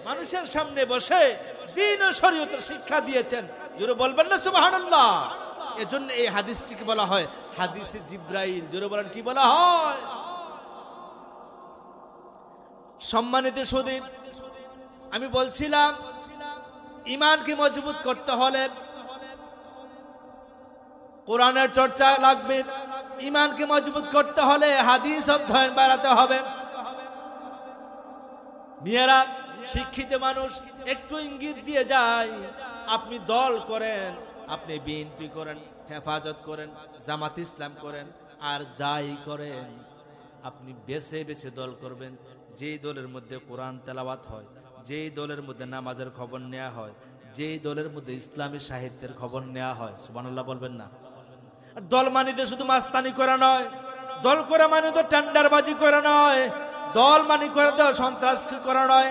মানুষের সামনে বসে দ্বীন ও শরীয়তের শিক্ষা দিয়েছেন। জোরে বলবেন না সুবহানাল্লাহ? এজন্য এই হাদিসটিকে বলা হয় হাদিসে জিবরাইল। জোরে বলেন, কি বলা হয়? সম্মানিত সুধী, আমি বলছিলাম ঈমানকে মজবুত করতে হলে কোরআনের চর্চা লাগবে। ঈমানকে মজবুত করতে হলে হাদিস অধ্যয়ন বাড়াতে হবে। মেয়েরা, শিক্ষিত মানুষ একটু ইঙ্গিত দিয়ে যায়। আপনি দল করেন, আপনি বিএনপি করেন, হেফাজত করেন, জামাত ইসলাম করেন, আর যাই করেন, আপনি বেছে বেছে দল করবেন। যেই দলের মধ্যে কোরআন তেলাওয়াত হয়, যেই দলের মধ্যে নামাজের খবর নেওয়া হয়, যেই দলের মধ্যে ইসলামী সাহিত্যের খবর নেওয়া হয়। সুবহানাল্লাহ বলবেন না? দল মানিতে শুধু মাস্তানি করা নয়, দল করা মানে তো টেন্ডারবাজি করা নয়, দল মানে করে দাও সন্ত্রাস করা নয়,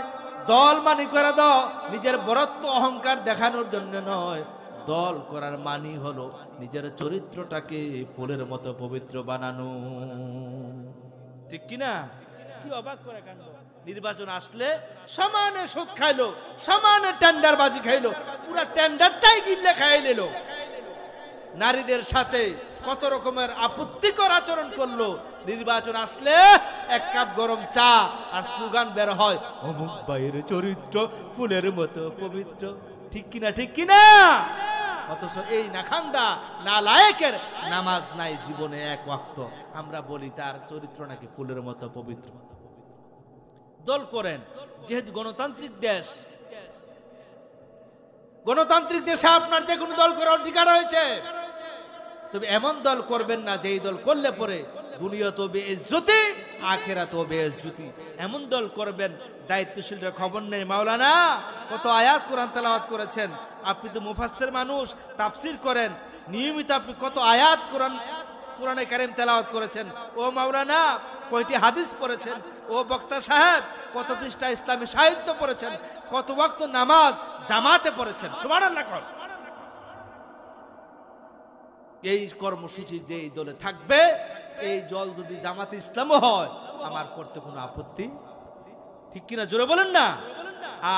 দল মানে করে দাও নিজের বরত্ব অহংকার দেখানোর জন্য নয়। দল করার মানি হলো নিজের চরিত্রটাকে ফুলের মতো পবিত্র বানানো। ঠিক কিনা? কি অবাক করে কাণ্ড! নির্বাচন আসলে সমানে সুদ খাইলো, সমানে টেন্ডারবাজি খাইলো, পুরা টেন্ডারটাই গিল্লে খাই নিল। নারীদের সাথে কত রকমের আপত্তিকর আচরণ করলো। নির্বাচন আসলে এক কাপ গরম চা আর স্লোগান বের হয়, অমুক ভাইয়ের চরিত্র ফুলের মতো পবিত্র। ঠিক কিনা? ঠিক কিনা? অথচ এই নাখান্দা নালায়েকের নামাজ নাই জীবনে এক ওয়াক্ত, আমরা বলি তার চরিত্র নাকি ফুলের মতো পবিত্র। দল করেন, যেহেতু গণতান্ত্রিক দেশ, গণতান্ত্রিক দেশে আপনার যে কোনো দল করার অধিকার রয়েছে, তবে এমন দল করবেন না যেই দল করলে পরে দুনিয়া তো বেইজ্জতি আখিরাত তো বেইজ্জতি। এমন দল করবেন দায়িত্বশীলরা খবর নেই। মাওলানা কত আয়াত কোরআন তেলাওয়াত করেছেন, আপনি তো মুফাসসির মানুষ, তাফসীর করেন নিয়মিত, আপনি কত আয়াত কোরআনে কারীম তেলাওয়াত করেছেন। ও মাওলানা কয়টি হাদিস পড়েছেন? ও বক্তা সাহেব কত পৃষ্ঠা ইসলামী সাহিত্য পড়েছেন? কত ওয়াক্ত নামাজ জামাতে পড়েছেন? সুবহানাল্লাহ। এই কর্মসূচি যে দলে থাকবে, এই দল যদি জামাতে ইসলামও হয়, আমার করতে কোনো আপত্তি। ঠিক কিনা? জোরে বলেন না।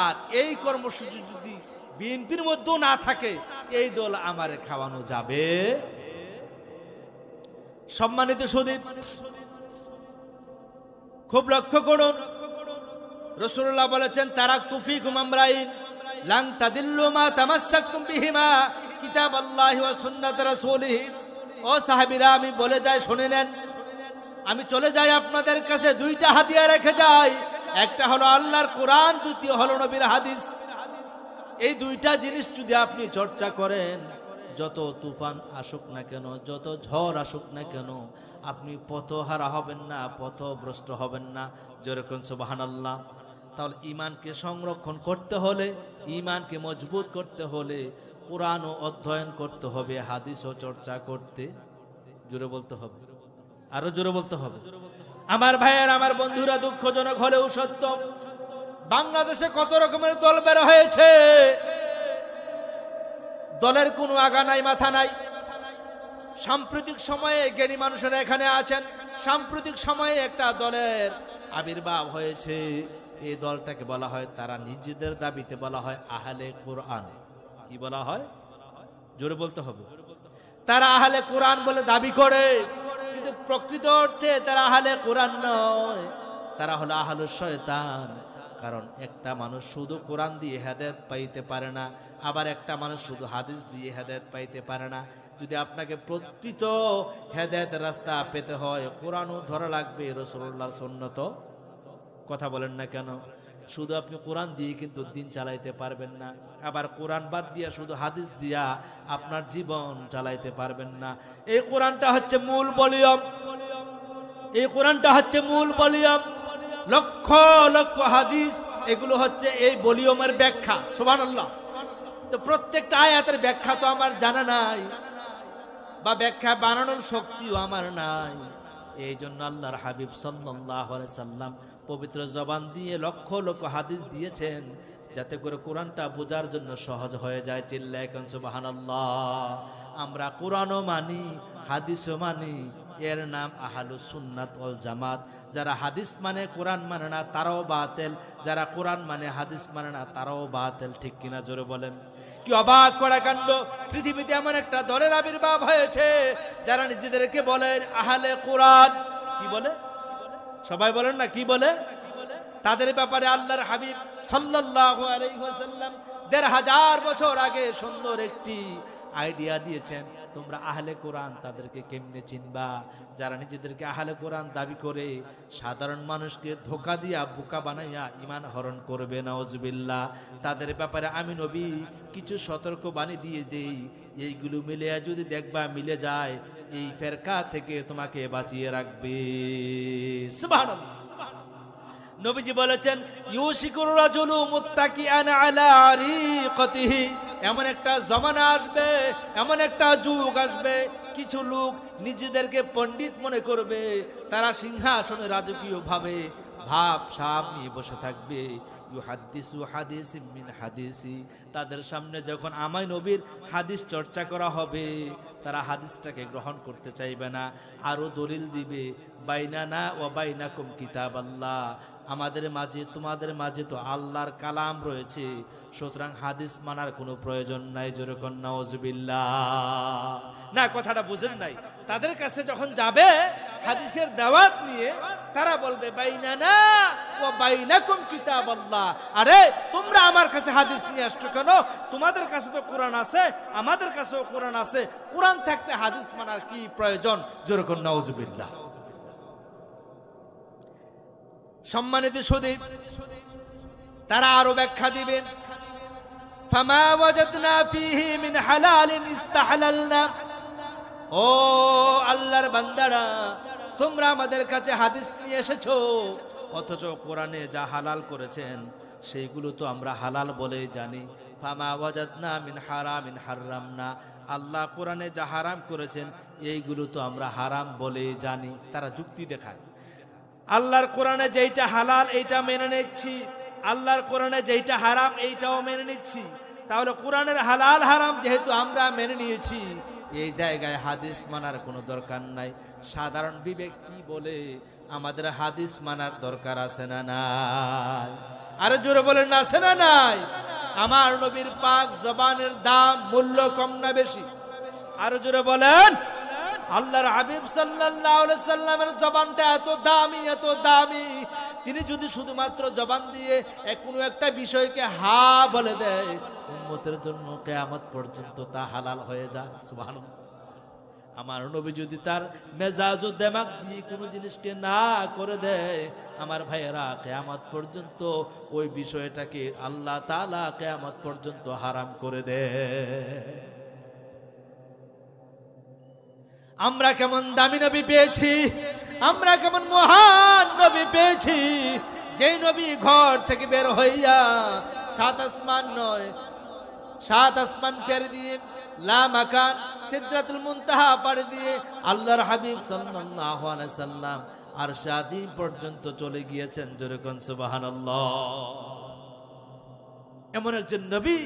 আর এই কর্মসূচি যদি বিএনপির মধ্যেও না থাকে, এই দল আমারে খাওয়ানো যাবে। সম্মানিত সুধী, খুব লক্ষ্য করুন, রাসূলুল্লাহ বলেছেন, তারাকতু ফীকুম আমরাইন লান তাদিল্লু মা তামাসসাকতুম বিহিমা কিতাবাল্লাহি ওয়া সুন্নাত রাসূলিহি। ও সাহাবীরা, আমি বলে যাই, শুনে নেন, আমি চলে যাই আপনাদের কাছে, দুইটা হাদিয়া রেখে যাই। একটা হলো আল্লাহর কোরআন, দ্বিতীয় হলো নবীর হাদিস। এই দুইটা জিনিস যদি আপনি চর্চা করেন, যত তুফান আসুক না কেন, যত ঝড় আসুক না কেন, আপনি পথহারা হবেন না, পথভ্রষ্ট হবেন না। যেরকম সুবহানাল্লাহ। তাহলে ঈমানকে সংরক্ষণ করতে হলে, ঈমানকে মজবুত করতে হলে কোরআনও অধ্যয়ন করতে হবে, হাদিসও চর্চা করতে, জোরে বলতে হবে, আরো জোরে বলতে হবে। আমার ভাইয়ের, আমার বন্ধুরা, দুঃখজনক হলেও সত্য, বাংলাদেশে কত রকমের দল বের হয়েছে, দলের কোনো আগা নাই, মাথা নাই। সাম্প্রতিক সময়ে জ্ঞানী মানুষেরা এখানে আছেন, সাম্প্রতিক সময়ে একটা দলের আবির্ভাব হয়েছে। এই দলটাকে বলা হয়, তারা নিজেদের দাবিতে বলা হয় আহলে কোরআন। কি বলা হয়? জোরে বলতে হবে। তারা আহলে কোরআন বলে দাবি করে, কিন্তু প্রকৃত অর্থে তারা আহলে কোরআন নয়, তারা হলো আহলুশ শয়তান। কারণ একটা মানুষ শুধু কোরআন দিয়ে হেদায়েত পাইতে পারে না, আবার একটা মানুষ শুধু হাদিস দিয়ে হেদায়েত পাইতে পারে না। যদি আপনাকে প্রকৃত হেদায়েতের রাস্তা পেতে হয়, কোরআনও ধরা লাগবে, রাসূলুল্লাহর সুন্নাত। কথা বলেন না কেন? শুধু আপনি কোরআন দিয়ে কিন্তু দিন চালাইতে পারবেন না, আবার কোরআন বাদ দিয়া শুধু হাদিস দিয়া আপনার জীবন চালাইতে পারবেন না। এই কোরআনটা হচ্ছে মূল বলিয়ম, এই কোরআনটা হচ্ছে মূল বলিয়ম। লক্ষ লক্ষ হাদিস, এগুলো হচ্ছে এই বলিয়মের ব্যাখ্যা। সুবহানাল্লাহ। তো প্রত্যেকটা আয়াতের ব্যাখ্যা তো আমার জানা নাই, বা ব্যাখ্যা বানানোর শক্তিও আমার নাই। এই জন্য আল্লাহর হাবিব সাল্লাল্লাহু আলাইহি সাল্লাম পবিত্র জবান দিয়ে লক্ষ লক্ষ হাদিস দিয়েছেন, যাতে করে কোরআনটা বোঝার জন্য সহজ হয়ে যায়। চিল্লায় কোন সুবহানাল্লাহ। আমরা কোরআনও মানি, হাদিসও মানি, এর নাম আহলুস সুন্নাত ওয়াল জামাত। যারা হাদিস মানে কোরআন মানে না, তারাও বাতিল, যারা কোরআন মানে হাদিস মানে না, তারাও বাতিল। ঠিক কিনা? জোরে বলেন। কি অবাক করা কাণ্ড! পৃথিবীতে এমন একটা দলের আবির্ভাব হয়েছে যারা নিজেদেরকে বলে আহলে কোরআন। কি বলে? সবাই বলেন না, কি বলে? তাদের ব্যাপারে আল্লাহর হাবিব সাল্লাল্লাহু আলাইহি ওয়াসাল্লাম ১৫০০ বছর আগে সুন্দর একটি আইডিয়া দিয়েছেন। তোমরা আহলে কোরআন তাদেরকে কেমনে চিনবা? যারা নিজেদেরকে আহলে কোরআন দাবি করে সাধারণ মানুষকে ধোঁকা দিয়া বোকা বানাইয়া ঈমান হরণ করবে, নাউজুবিল্লাহ। তাদের ব্যাপারে আমি নবী কিছু সতর্ক বাণী দিয়ে দেই, এইগুলো মিলে যদি দেখবা মিলে যায়, এই ফেরকা থেকে তোমাকে বাঁচিয়ে রাখবে। সুবহানাল্লাহ। নবীজি বলেছেন, ইউশিকুর রাজুলু মুত্তাকিআন আলা আরিকাতিহি। এমন একটা জমানা আসবে, এমন একটা যুগ আসবে, কিছু লোক নিজেদেরকে পণ্ডিত মনে করবে, তারা সিংহাসনে রাজকীয় ভাবে ভাব সাপ নিয়ে বসে থাকবে। ইউহাদ্দিসু হাদিসিম মিন হাদিসি, তাদের সামনে যখন আমায় নবীর হাদিস চর্চা করা হবে তারা হাদিসটাকে গ্রহণ করতে চাইবে না, আরো দলিল দিবে, বাইনানা ওয়া বাইনাকুম কিতাবাল্লাহ, আমাদের মাঝে তোমাদের মাঝে তো আল্লাহর কালাম রয়েছে, সুতরাং হাদিস মানার কোনো প্রয়োজন নাই। যেরকম নাউজুবিল্লাহ, না কথাটা বুঝেন নাই। তাদের কাছে যখন যাবে হাদিসের দাওয়াত নিয়ে, তারা বলবে বাইনানা ওয়া বাইনাকুম কিতাবাল্লাহ, আরে তোমরা আমার কাছে হাদিস নিয়ে আসছো কেন? তোমাদের কাছে তো কোরআন আছে, আমাদের কাছেও কোরআন আছে, কোরআন থাকতে হাদিস মানার কি প্রয়োজন? যেরকম নাউজুবিল্লাহ। সম্মানিত সুধী, তারা আরো ব্যাখ্যা দিবেন, ফামা ওয়াজাদনা ফীহি মিন হালালিন ইস্তাহলালনা, ও আল্লাহর বান্দারা, তোমরা আমাদের কাছে হাদিস নিয়ে এসেছো, অথচ কোরআনে যা হালাল করেছেন সেইগুলো তো আমরা হালাল বলেই জানি। ফামা ওয়াজাদনা মিন হারামিন হারামনা, আল্লাহ কোরআনে যা হারাম করেছেন এইগুলো তো আমরা হারাম বলেই জানি। তারা যুক্তি দেখায়, আল্লাহর কোরআনে যেইটা হালাল এইটা মেনে নিচ্ছি, আল্লাহর কোরআনে যেইটা হারাম এইটাও মেনে নিচ্ছি, তাহলে কোরআনের হালাল হারাম যেহেতু আমরা মেনে নিয়েছি, এই জায়গায় হাদিস মানার কোনো দরকার নাই। সাধারণ বিবেক কি বলে? আমাদের হাদিস মানার দরকার আছে না নাই? আরে জোরে বলেন না, আছে না নাই? আমার নবীর পাক জবানের দাম মূল্য কম না বেশি? আরো জোরে বলেন। আল্লাহর হাবিব সাল্লাল্লাহু আলাইহি সাল্লামের জবানটা এত দামি, এত দামি, তিনি যদি শুধুমাত্র জবান দিয়ে কোনো একটা বিষয়কে হা বলে দেয়, উম্মতের জন্য কিয়ামত পর্যন্ত তা হালাল হয়ে যায়। সুবহানাল্লাহ। আমার নবী যদি তার মেজাজ ও দিমাগ দিয়ে কোনো জিনিসকে না করে দেয়, আমার ভাইয়েরা, কিয়ামত পর্যন্ত ওই বিষয়টাকে আল্লাহ তাআলা কিয়ামত পর্যন্ত হারাম করে দেয়। আমরা কেমন দামি নবী পেয়েছি, আমরা কেমন মহান নবী পেয়েছি, যেই নবী ঘর থেকে বের হইয়া 7 আসমান নয় 7 আসমান পের দিয়ে লা মাকান সিদরাতুল মুনতাহা পাড়ি দিয়ে আল্লাহর হাবিব সাল্লাল্লাহু আলাইহি সাল্লাম আরশে আযীম পর্যন্ত চলে গিয়েছেন। যেরকম সুবহানাল্লাহ। এমন একজন নবী,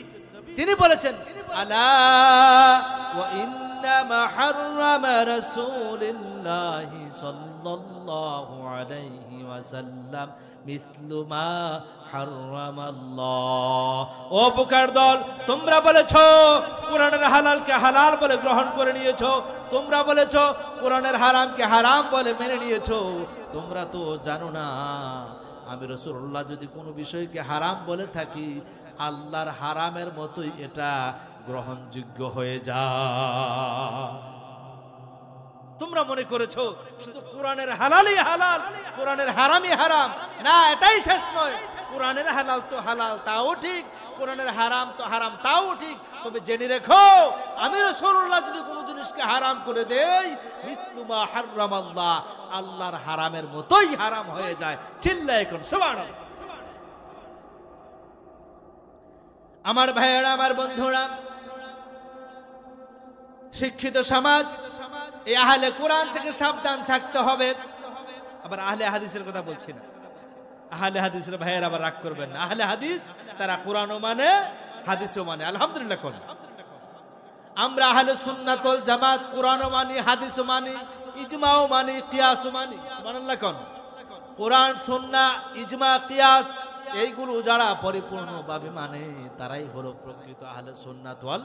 তিনি বলেছেন, আলা ওয়া ইন্নামা হাররামা রাসূলুল্লাহি সাল্লাল্লাহু আলাইহি ওয়াসাল্লাম মিসলু মা হাররামাল্লাহ। ও বুকার দল, তোমরা বলেছো কোরআনের হালালকে হালাল বলে গ্রহণ করে নিয়েছো, তোমরা বলেছো কোরআনের হারামকে হারাম বলে মেনে নিয়েছো, তোমরা তো জানো না আমি রাসূলুল্লাহ যদি কোনো বিষয়কে হারাম বলে থাকি, আল্লাহর হারামের মতোই এটা গ্রহণযোগ্য হয়ে যায়। তোমরা মনে করেছো শুধু কোরআনের হালালই হালাল, কোরআনের হারামই হারাম। না, এটাই শেষ নয়। কোরআনের হালাল তো হালাল, তাও ঠিক, কোরআনের হারাম তো হারাম, তাও ঠিক। তবে জেনে রেখো, আমি রাসূলুল্লাহ যদি কোনো জিনিসকে হারাম করে দেই, মিসলু মা হাররামাল্লাহ, আল্লাহর হারামের মতোই হারাম হয়ে যায়। চিল্লায় এখন সুবহানাল্লাহ। আমার ভাইয়েরা, আমার বন্ধুরা, শিক্ষিত সমাজ এই আহলে কোরআন থেকে সাবধান থাকতে হবে। আবার আহলে হাদিসের কথা বলছি না, আহলে হাদিসের ভাইয়েরা আবার রাগ করবেন না। আহলে হাদিস তারা কোরআনও মানে হাদিসও মানে, আলহামদুলিল্লাহ। কোন আমরা আহলে সুন্নাত ওয়াল জামাত কোরআনও মানি, হাদিসও মানি, ইজমাও মানি, কিয়াসও মানি। সুবহানাল্লাহ। কোন কোরআন, সুন্নাহ, ইজমা, কিয়াস এইগুলো যারা পরিপূর্ণভাবে মানে তারাই হলো প্রকৃত আহলে সুন্নাত ওয়াল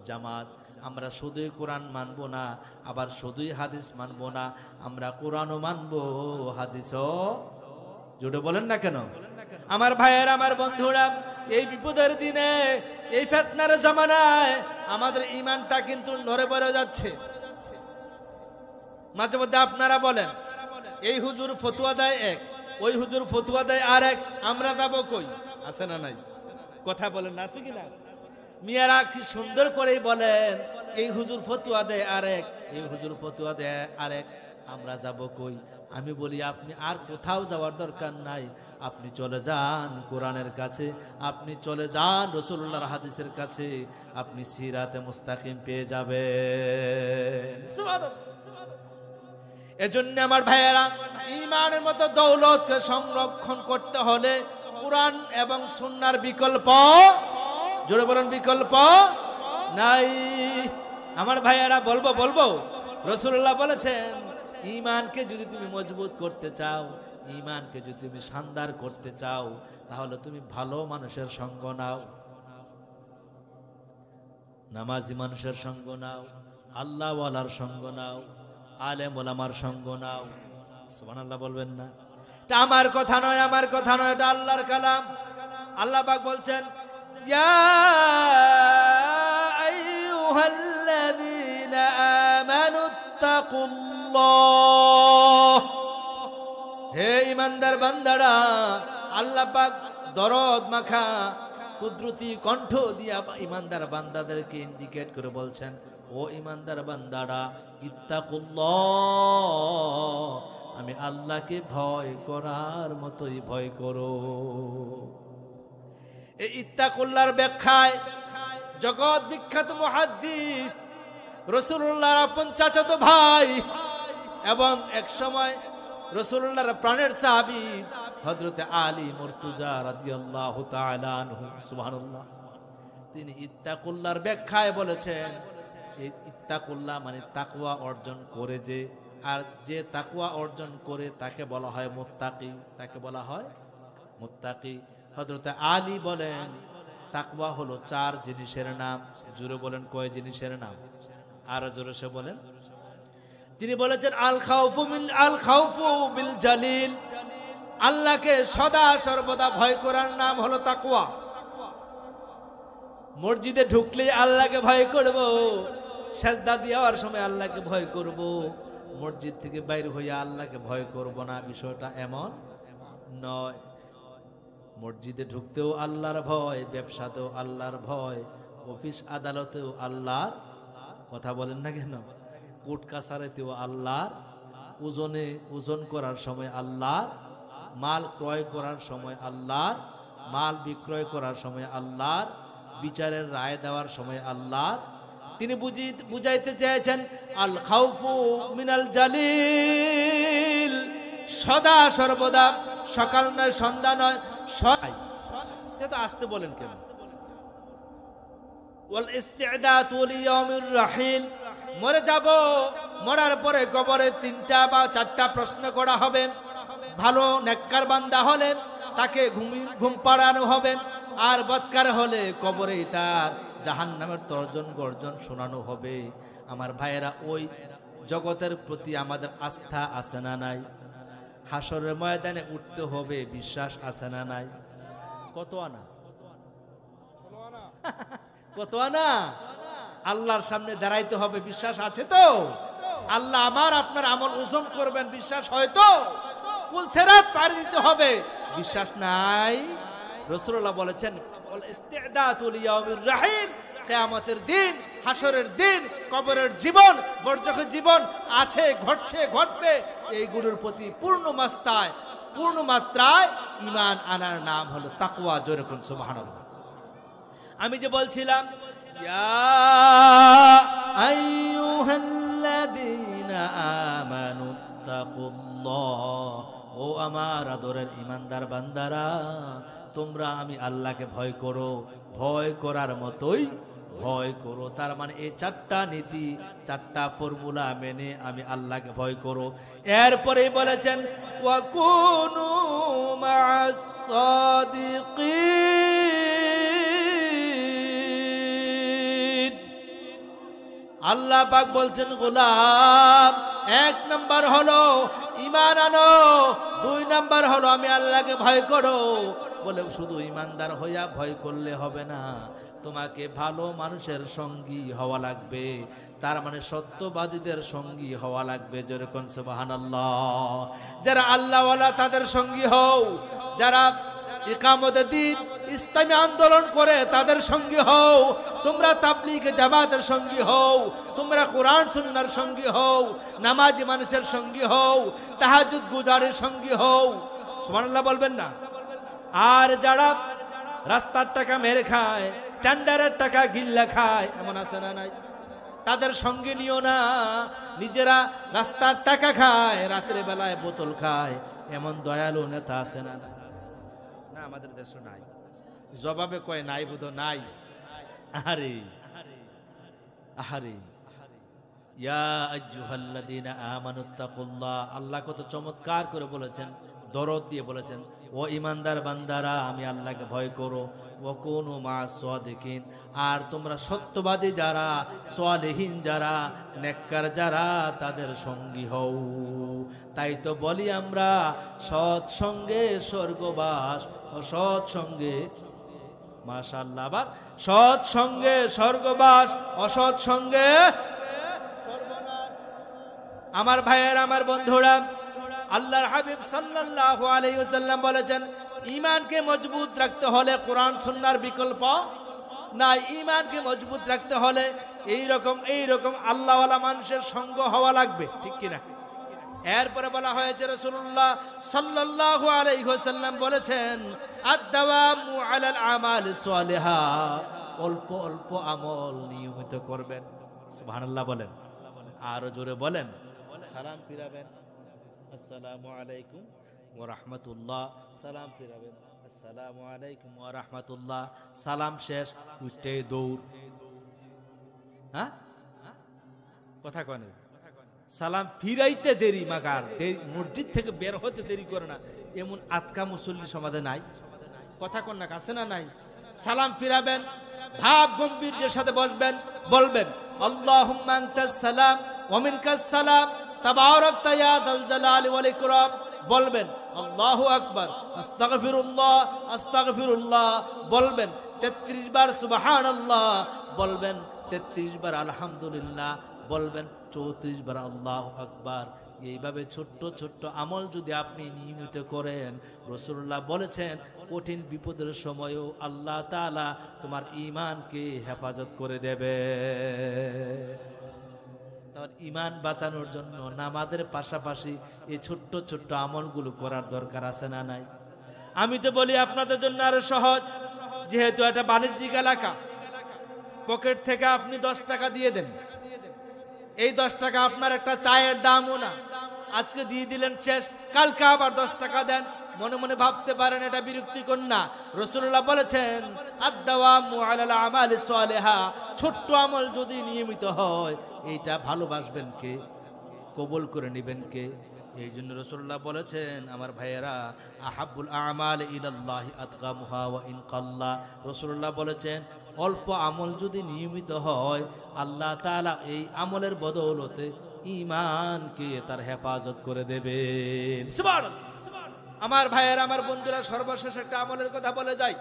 জামাত। আমরা শুধুই কোরআন মানবো না, আবার শুধুই হাদিস মানবো না, আমরা কোরআনও মানবো, হাদিসও। জোরে বলেন না কেন? আমার ভাইয়েরা, আমার বন্ধুরা, এই বিপদের দিনে, এই ফিতনার জামানায় আমাদের ঈমানটা কিন্তু নড়ে পড়ে যাচ্ছে। মাঝে মধ্যে আপনারা বলেন, এই হুজুর ফতোয়া দেয় এক, ওই হুজুর ফতোয়া দেয় আর এক, আমরা যাবো কই? আছে না নাই? কথা বলেন না, আছে কিনা? মিয়ারা কি সুন্দর করেই বলেন, এই হুজুর ফতোয়া দেয় আরেক, এই হুজুর ফতোয়া দেয় আরেক, আমরা যাব কই? আমি বলি আপনি আর কোথাও যাওয়ার দরকার নাই, আপনি চলে যান কোরআনের কাছে, আপনি চলে যান রাসূলুল্লাহর হাদিসের কাছে, আপনি সিরাতে মুস্তাকিম পেয়ে যাবেন। সুবহানাল্লাহ। এজন্য আমার ভাইয়েরা, ঈমানের মতো দৌলতকে সংরক্ষণ করতে হলে কুরআন এবং সুন্নাহর বিকল্প, জোরে বলেন, বিকল্প নাই। আমার ভাইয়েরা, বলবো রাসূলুল্লাহ বলেছেন, ঈমানকে যদি তুমি মজবুত করতে চাও, ঈমানকে যদি তুমি শানদার করতে চাও, তাহলে তুমি ভালো মানুষের সঙ্গ নাও, নামাজি মানুষের সঙ্গ নাও, আল্লাহ ওয়ালার সঙ্গ নাও, আলেম ওলামার সঙ্গ নাও। সুবহানাল্লাহ বলবেন না? এটা আমার কথা নয়, এটা আল্লাহর কালাম। আল্লাহ পাক বলছেন, ইয়া আইয়ুহাল্লাযীনা আমানুত্তাকুল্লাহ, হে ঈমানদার বান্দারা, আল্লাহ পাক দরদ মাখা কুদরতি কণ্ঠ দিয়া ঈমানদার বান্দাদেরকে ইন্ডিকেট করে বলছেন, ও ঈমানদার বান্দারা, ইত্তাকুল্লাহ, আমি আল্লাহকে ভয় করার মতোই ভয় করো। এই ইত্তাকুল্লাহর ব্যাখ্যায় জগৎ বিখ্যাত মুহাদ্দিস, রাসূলুল্লাহর আপন চাচাতো ভাই এবং এক সময় রাসূলুল্লাহর প্রাণের সাহাবী হযরতে আলী মুর্তজা রাদিয়াল্লাহু তাআলা আনহু, সুবহানাল্লাহ, তিনি ইত্তাকুল্লাহর ব্যাখ্যায় বলেছেন, এই ইত্তাকুল্লাহ মানে তাকওয়া অর্জন করে যে, আর যে তাকওয়া অর্জন করে তাকে বলা হয় মুত্তাকি, তাকে বলা হয় মুত্তাকি। হযরতে আলী বলেন, তাকওয়া হলো 4 জিনিসের নাম। জোরে বলেন, কয় জিনিসের নাম? আরো জোরে সে বলেন। তিনি বলেছেন, আল খাউফু বিল জালিল, আল্লাহকে সদা সর্বদা ভয় করার নাম হলো তাকওয়া। মসজিদে ঢুকলে আল্লাহকে ভয় করব, সেজদা দেওয়ার সময় আল্লাহকে ভয় করব, মসজিদ থেকে বাইর হইয়া আল্লাহকে ভয় করব না, বিষয়টা এমন নয়। মসজিদে ঢুকতেও আল্লাহর ভয়, ব্যবসাতেও আল্লাহর ভয়, অফিস আদালতেও আল্লাহর কথা বলেন না কেন, কোর্ট কাছারিতেও আল্লাহর, ওজন করার সময় আল্লাহর, মাল ক্রয় করার সময় আল্লাহর, মাল বিক্রয় করার সময় আল্লাহর, বিচারের রায় দেওয়ার সময় আল্লাহর। তিনি বুঝাইতে চেয়েছেন, আল খাউফু মিনাল জালিল, সদা সর্বদা, সকাল নয় সন্ধ্যা নয়, তো আসতে বলেন কেন? ওয়াল ইস্তিদাতু লিয়াউমির রাহিল, মরে যাব, মরার পরে কবরে 3টা বা 4টা প্রশ্ন করা হবে। ভালো নেককার বান্দা হলে তাকে ঘুম পাড়ানো হবে, আর বদকার হলে কবরেই তার জাহান্নামের তর্জন গর্জন শোনানো হবে। আমার ভাইয়েরা, ওই জগতের প্রতি আমাদের আস্থা আছে না নাই? হাসরের ময়দানে উঠতে হবে, বিশ্বাস আছে না নাই? কত আনা কত আনা আল্লাহর সামনে দাঁড়াইতে হবে, বিশ্বাস আছে তো? আল্লাহ আমার আপনার আমল ওজন করবেন, বিশ্বাস হয়তো? পুলছেরাত পার দিতে হবে, বিশ্বাস নাই? রাসূলুল্লাহ বলেছেন, ওয়াল ইস্তিদাতু লিয়াউমির রাহিল, কিয়ামতের দিন, হাসরের দিন, কবরের জীবন, বরজখ জীবন আছে, ঘটছে, ঘটবে, এইগুলোর প্রতি পূর্ণ মাত্রায় ঈমান আনার নাম হলো তাকওয়া। জোরে কোন সুবহানাল্লাহ। আমি যে বলছিলাম, ইয়া আইয়ুহাল্লাযীনা আমানুত্তাকুল্লাহ, ও আমার আদরের ঈমানদার বান্দারা, তোমরা আমি আল্লাহকে ভয় করো, ভয় করার মতোই ভয় করো। তার মানে এই 4টা নীতি, 4টা ফর্মুলা মেনে আমি আল্লাহকে ভয় করো। এরপরে বলেছেন, ওয়াকুনু মা'আস সাদিকিন, আল্লাহ পাক বলছেন, গোলাম, 1 নাম্বার হলো ঈমান আনো, 2 নাম্বার হলো আমি আল্লাহকে ভয় করো। বলে শুধু ঈমানদার হইয়া ভয় করলে হবে না, তোমাকে ভালো মানুষের সঙ্গী হওয়া লাগবে, তার মানে সত্যবাদীদের সঙ্গী হওয়া লাগবে। যেরকম সুবহানাল্লাহ, যারা আল্লাহওয়ালা তাদের সঙ্গী হও, যারা ইকামতে দিন, ইসলামী আন্দোলন করে তাদের সঙ্গী হও, তোমরা তাবলীগ জামাতের সঙ্গী হও, তোমরা কোরআন সুন্নাহর সঙ্গী হও, নামাজি মানুষের সঙ্গী হও, তাহাজ্জুদ গুজারের সঙ্গী হও। সুবহানাল্লাহ বলবেন না? আর যারা রাস্তার টাকা মেরে খায়, টেন্ডারের টাকা গিল্লা খায়, এমন আছে না নাই? তাদের সঙ্গে নিও না। নিজেরা রাস্তার টাকা খায়, রাতের বেলায় বোতল খায়, এমন দয়ালু নেতা আছে না? না, আমাদের দেশে নাই। জবাবে কয় নাই, বুধ নাই। আরে আহারে, ইয়া আইয়ুহাল্লাযীনা আমানুত্তাকুল্লাহ, আল্লাহ কত চমৎকার করে বলেছেন, দরদ দিয়ে বলেছেন, ও ইমানদার বান্দারা আমি আল্লাহকে ভয় করো, ওয়া কুনু মা'আস সাদিকিন, আর তোমরা সত্যবাদী যারা, সালেহীন যারা, নেককার যারা, তাদের সঙ্গী হও। তাই তো বলি আমরা, সৎ সঙ্গে স্বর্গবাস, অসৎ সঙ্গে, মাশাআল্লাহ, আবার সৎ সঙ্গে স্বর্গবাস, অসৎ সঙ্গে সর্বনাশ। আমার ভাইয়ের, আমার বন্ধুরা, আল্লাহর হাবিব সাল্লাল্লাহু আলাইহি ওয়াসাল্লাম বলেছেন, ঈমানকে মজবুত রাখতে হলে কোরআন সুন্নাহর বিকল্প নাই। ঈমানকে মজবুত রাখতে হলে এইরকম আল্লাহওয়ালা মানুষের সঙ্গ হওয়া লাগবে, ঠিক কিনা? এরপরে বলা হয়েছে, রাসূলুল্লাহ সাল্লাল্লাহু আলাইহি ওয়াসাল্লাম বলেছেন, আদ-দাওয়ামু আলাল আমালিস সালিহা, অল্প অল্প আমল নিয়মিত করবেন। সুবহানাল্লাহ বলেন, আরো জোরে বলেন। সালাম ফিরাবেন, আসসালামু আলাইকুম ওয়া রাহমাতুল্লাহ, সালাম ফিরাবেন, আসসালামু আলাইকুম ওয়া রাহমাতুল্লাহ, সালাম শেষ, উঠে দৌড়। হ্যাঁ, কথা কয় না? সালাম ফিরাইতে দেরি, মাগার মসজিদ থেকে বের হতে দেরি করে না, এমন আতকা মুসল্লি সমাজে নাই। কথা কন না, আছে না নাই? সালাম ফিরাবেন, ভাব গম্ভীর্যের সাথে বসবেন, বলবেন, আল্লাহুম্মা আনতাস সালাম ওয়া মিনকাস সালাম, তাবারাকতা ইয়া যাল জালালি ওয়াল ইকরাম। বলবেন আল্লাহু আকবার, আস্তাগফিরুল্লাহ, আস্তাগফিরুল্লাহ। বলবেন 33 বার সুবহানাল্লাহ, বলবেন 33 বার আলহামদুলিল্লাহ, বলবেন 34 বার আল্লাহু আকবার। এইভাবে ছোট্ট ছোট্ট আমল যদি আপনি নিয়মিত করেন, রাসূলুল্লাহ বলেছেন, কঠিন বিপদের সময়ও আল্লাহ তাআলা তোমার ঈমানকে হেফাজত করে দেবে। তাহলে ঈমান বাঁচানোর জন্য নামাজের পাশাপাশি এই ছোট্ট ছোট্ট আমলগুলো করার দরকার আছে না নাই? আমি তো বলি আপনাদের জন্য আরো সহজ, যেহেতু এটা বাণিজ্যিক এলাকা, পকেট থেকে আপনি 10 টাকা দিয়ে দেন। এই 10 টাকা আপনার একটা চায়ের দামও না, আজকে দিয়ে দিলেন, শেষ, কালকে আবার 10 টাকা দেন। মনে মনে ভাবতে পারেন এটা বিরক্তিকর না। রাসূলুল্লাহ বলেছেন, আদ-দাওয়ামু আলাল আমালিস সালিহা, ছোট্ট আমল যদি নিয়মিত হয়, এইটা ভালোবাসবেন কে, কবুল করে নেবেন কে? এই জন্য রাসূলুল্লাহ বলেছেন, আমার ভাইয়েরা, আহাব্বুল আমাল ইলাল্লাহি আতকামুহা ওয়া ইন কাল্লা। রাসূলুল্লাহ বলেছেন, অল্প আমল যদি নিয়মিত হয়, আল্লাহ তাআলা এই আমলের বদৌলতে ঈমানকে তার হেফাজত করে দেবেন। সুবহানাল্লাহ। আমার ভাইয়েরা, আমার বন্ধুরা, সর্বশেষ একটা আমলের কথা বলে যাই।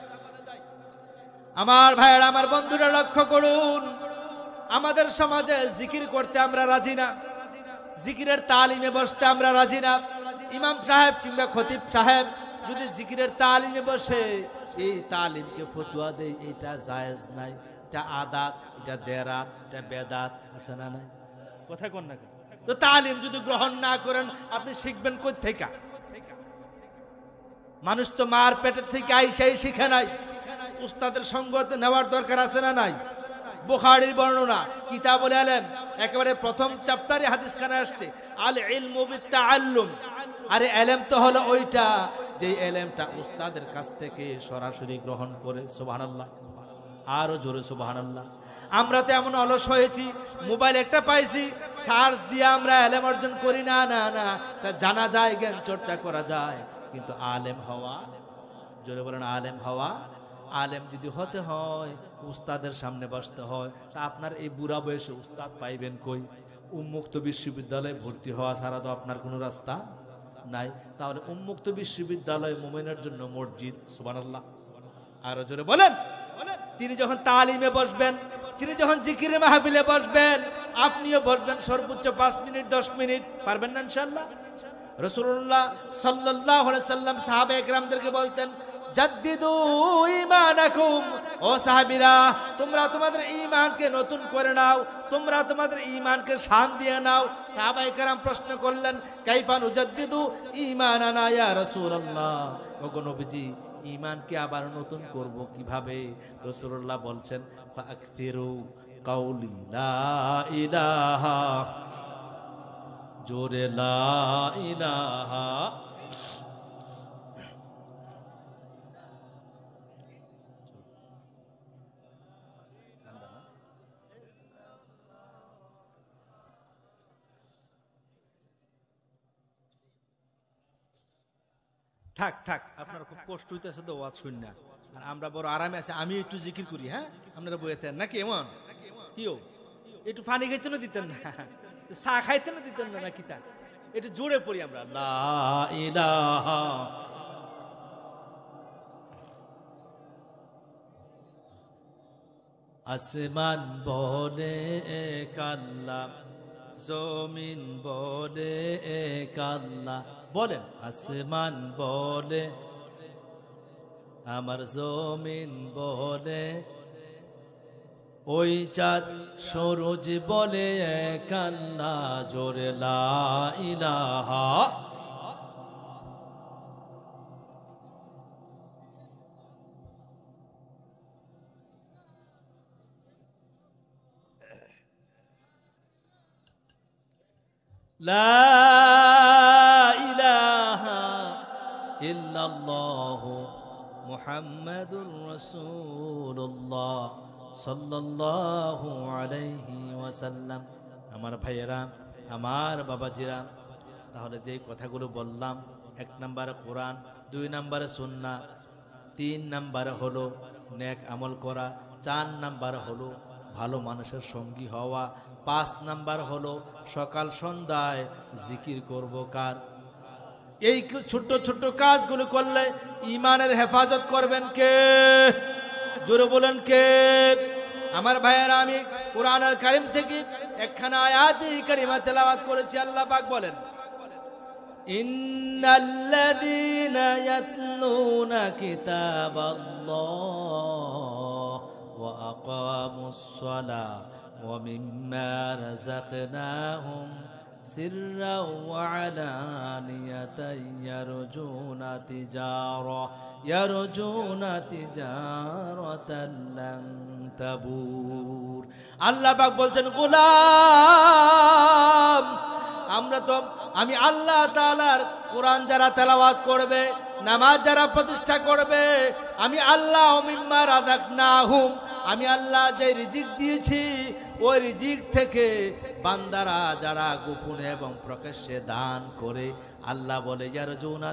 আমার ভাইয়েরা, আমার বন্ধুরা, লক্ষ্য করুন, আমাদের সমাজে জিকির করতে আমরা রাজি না, জিকিরের তালিমে বসতে আমরা রাজি না। ইমাম সাহেব কিংবা খতিব সাহেব যদি জিকিরের তালিমে বসে, এই তালিমকে ফতোয়া দেয়, এটা জায়েজ নাই, এটা আদাত, এটা দেরাত, এটা বেদাত, আছে না নাই? কথা কোন না? তো তালিম যদি গ্রহণ না করেন, আপনি শিখবেন কই থেকে? মানুষ তো মার পেটের থেকে আইসাই শিখে নাই, উস্তাদের সঙ্গ নেওয়ার দরকার আছে না নাই? বুখারীর বর্ণনা, কিতাবুল ইলম, একেবারে প্রথম চ্যাপ্টারে হাদিসখানে আসছে, আল ইলমু বিত্তাআল্লুম। আরে ইলম তো হলো ওইটা, যে ইলমটা উস্তাদের কাছ থেকে সরাসরি গ্রহণ করে। সুবহানাল্লাহ, আরো জোরে সুবহানাল্লাহ। আমরা তো এমন অলস হয়েছি, মোবাইল একটা পাইছি, সার্চ দিয়ে আমরা ইলম অর্জন করি না। না না, তা জানা যায়, জ্ঞান চর্চা করা যায়, কিন্তু আলেম হওয়া, জোরে বলেন, আলেম হওয়া। আলেম যদি হতে হয়, উস্তাদের সামনে বসতে হয়, তা আপনার এই বুড়া বয়সে উস্তাদ পাইবেন কই? উন্মুক্ত বিশ্ববিদ্যালয়ে ভর্তি হওয়া ছাড়া তো আপনার কোনো রাস্তা নাই। তাহলে উন্মুক্ত বিশ্ববিদ্যালয় মুমিনের জন্য মসজিদ। সুবহানাল্লাহ, আরো জোরে বলেন। তিনি যখন তালিমে বসবেন, তিনি যখন জিকিরের মাহফিলে বসবেন, আপনিও বসবেন সর্বোচ্চ 5 মিনিট 10 মিনিট, পারবেন না ইনশাআল্লাহ? রাসূলুল্লাহ সাল্লাল্লাহু আলাইহি সাল্লাম সাহাবা একরামদেরকে বলতেন, জাদ্দিদু ঈমানাকুম, ও সাহাবীরা তোমরা তোমাদের ঈমানকে নতুন করে নাও, তোমরা তোমাদের ঈমানকে শান দিয়ে নাও। সাহাবায়ে কেরাম প্রশ্ন করলেন, কাইফা নুজাদ্দিদু ঈমানানা ইয়া রাসূলুল্লাহ, ওগো নবীজি ঈমানকে আবার নতুন করব কিভাবে? রাসূলুল্লাহ বলছেন, ফাআকতিরু কাউলি লা ইলাহা, জোরে লা ইলাহা, থাক থাক, আপনার খুব কষ্ট হইতেছে তো ওয়াজ শুন না, আর আমরা বড় আরামে আছি। আমি একটু জিকির করি, হ্যাঁ আপনারা বইতেন নাকি? এমন কিও একটু পানি খাইতে না দিতেন না, চা খাইতে না দিতেন না, নাকি তা একটু জোরে পড়ি আমরা, লা ইলাহা। আসমান বলে এক আল্লাহ, জমিন বলে এক আল্লাহ, বলেন আসমান বলে, আমার জমিন বলে, ওই চাঁদ সূরজ বলে এক আল্লাহ, জোরে লা ইলাহা। লা ইলাহা ইল্লাল্লাহু মুহাম্মাদুর রাসূলুল্লাহ সাল্লাল্লাহু আলাইহি ওয়াসাল্লাম। আমার ভাইয়েরা, আমার বাবাজিরা, তাহলে যে কথাগুলো বললাম, 1 নম্বরে কোরআন, 2 নম্বরে সুন্নাহ, 3 নম্বরে হলো নেক আমল করা, 4 নম্বর হলো ভালো মানুষের সঙ্গী হওয়া, 5 নাম্বার হলো সকাল সন্ধ্যায় জিকির করব কার। এই ছোট্ট ছোট্ট কাজগুলো করলে ঈমানের হেফাজত করবেন কে? জোরে বলেন কে? আমার ভাইয়েরা, আমি কোরআনুল কারীম থেকে একখানা আয়াতে কারিমা তেলাওয়াত করেছি। আল্লাহ পাক বলেন, ইন্নাল্লাযীনা ইয়াতলুনা কিতাবাল্লাহ ওয়া আকামুস সালাহ ওয়া মিম্মা রাযাকনাহুম সিররাও ওয়া আলানিয়াতান ইয়ারজুনা তিজারাতান লান তাবুর। আল্লাহ পাক বলছেন, গোলাম, আমি আল্লাহ তাআলার কোরআন যারা তেলাওয়াত করবে, নামাজ যারা প্রতিষ্ঠা করবে, আমি আল্লাহ মিম্মা রাযাকনাহুম, আমি আল্লাহ যে রিজিক দিয়েছি ওই রিজিক থেকে বান্দারা যারা গোপনে এবং প্রকাশ্যে দান করে, আল্লাহ বলে ইয়ারজুনা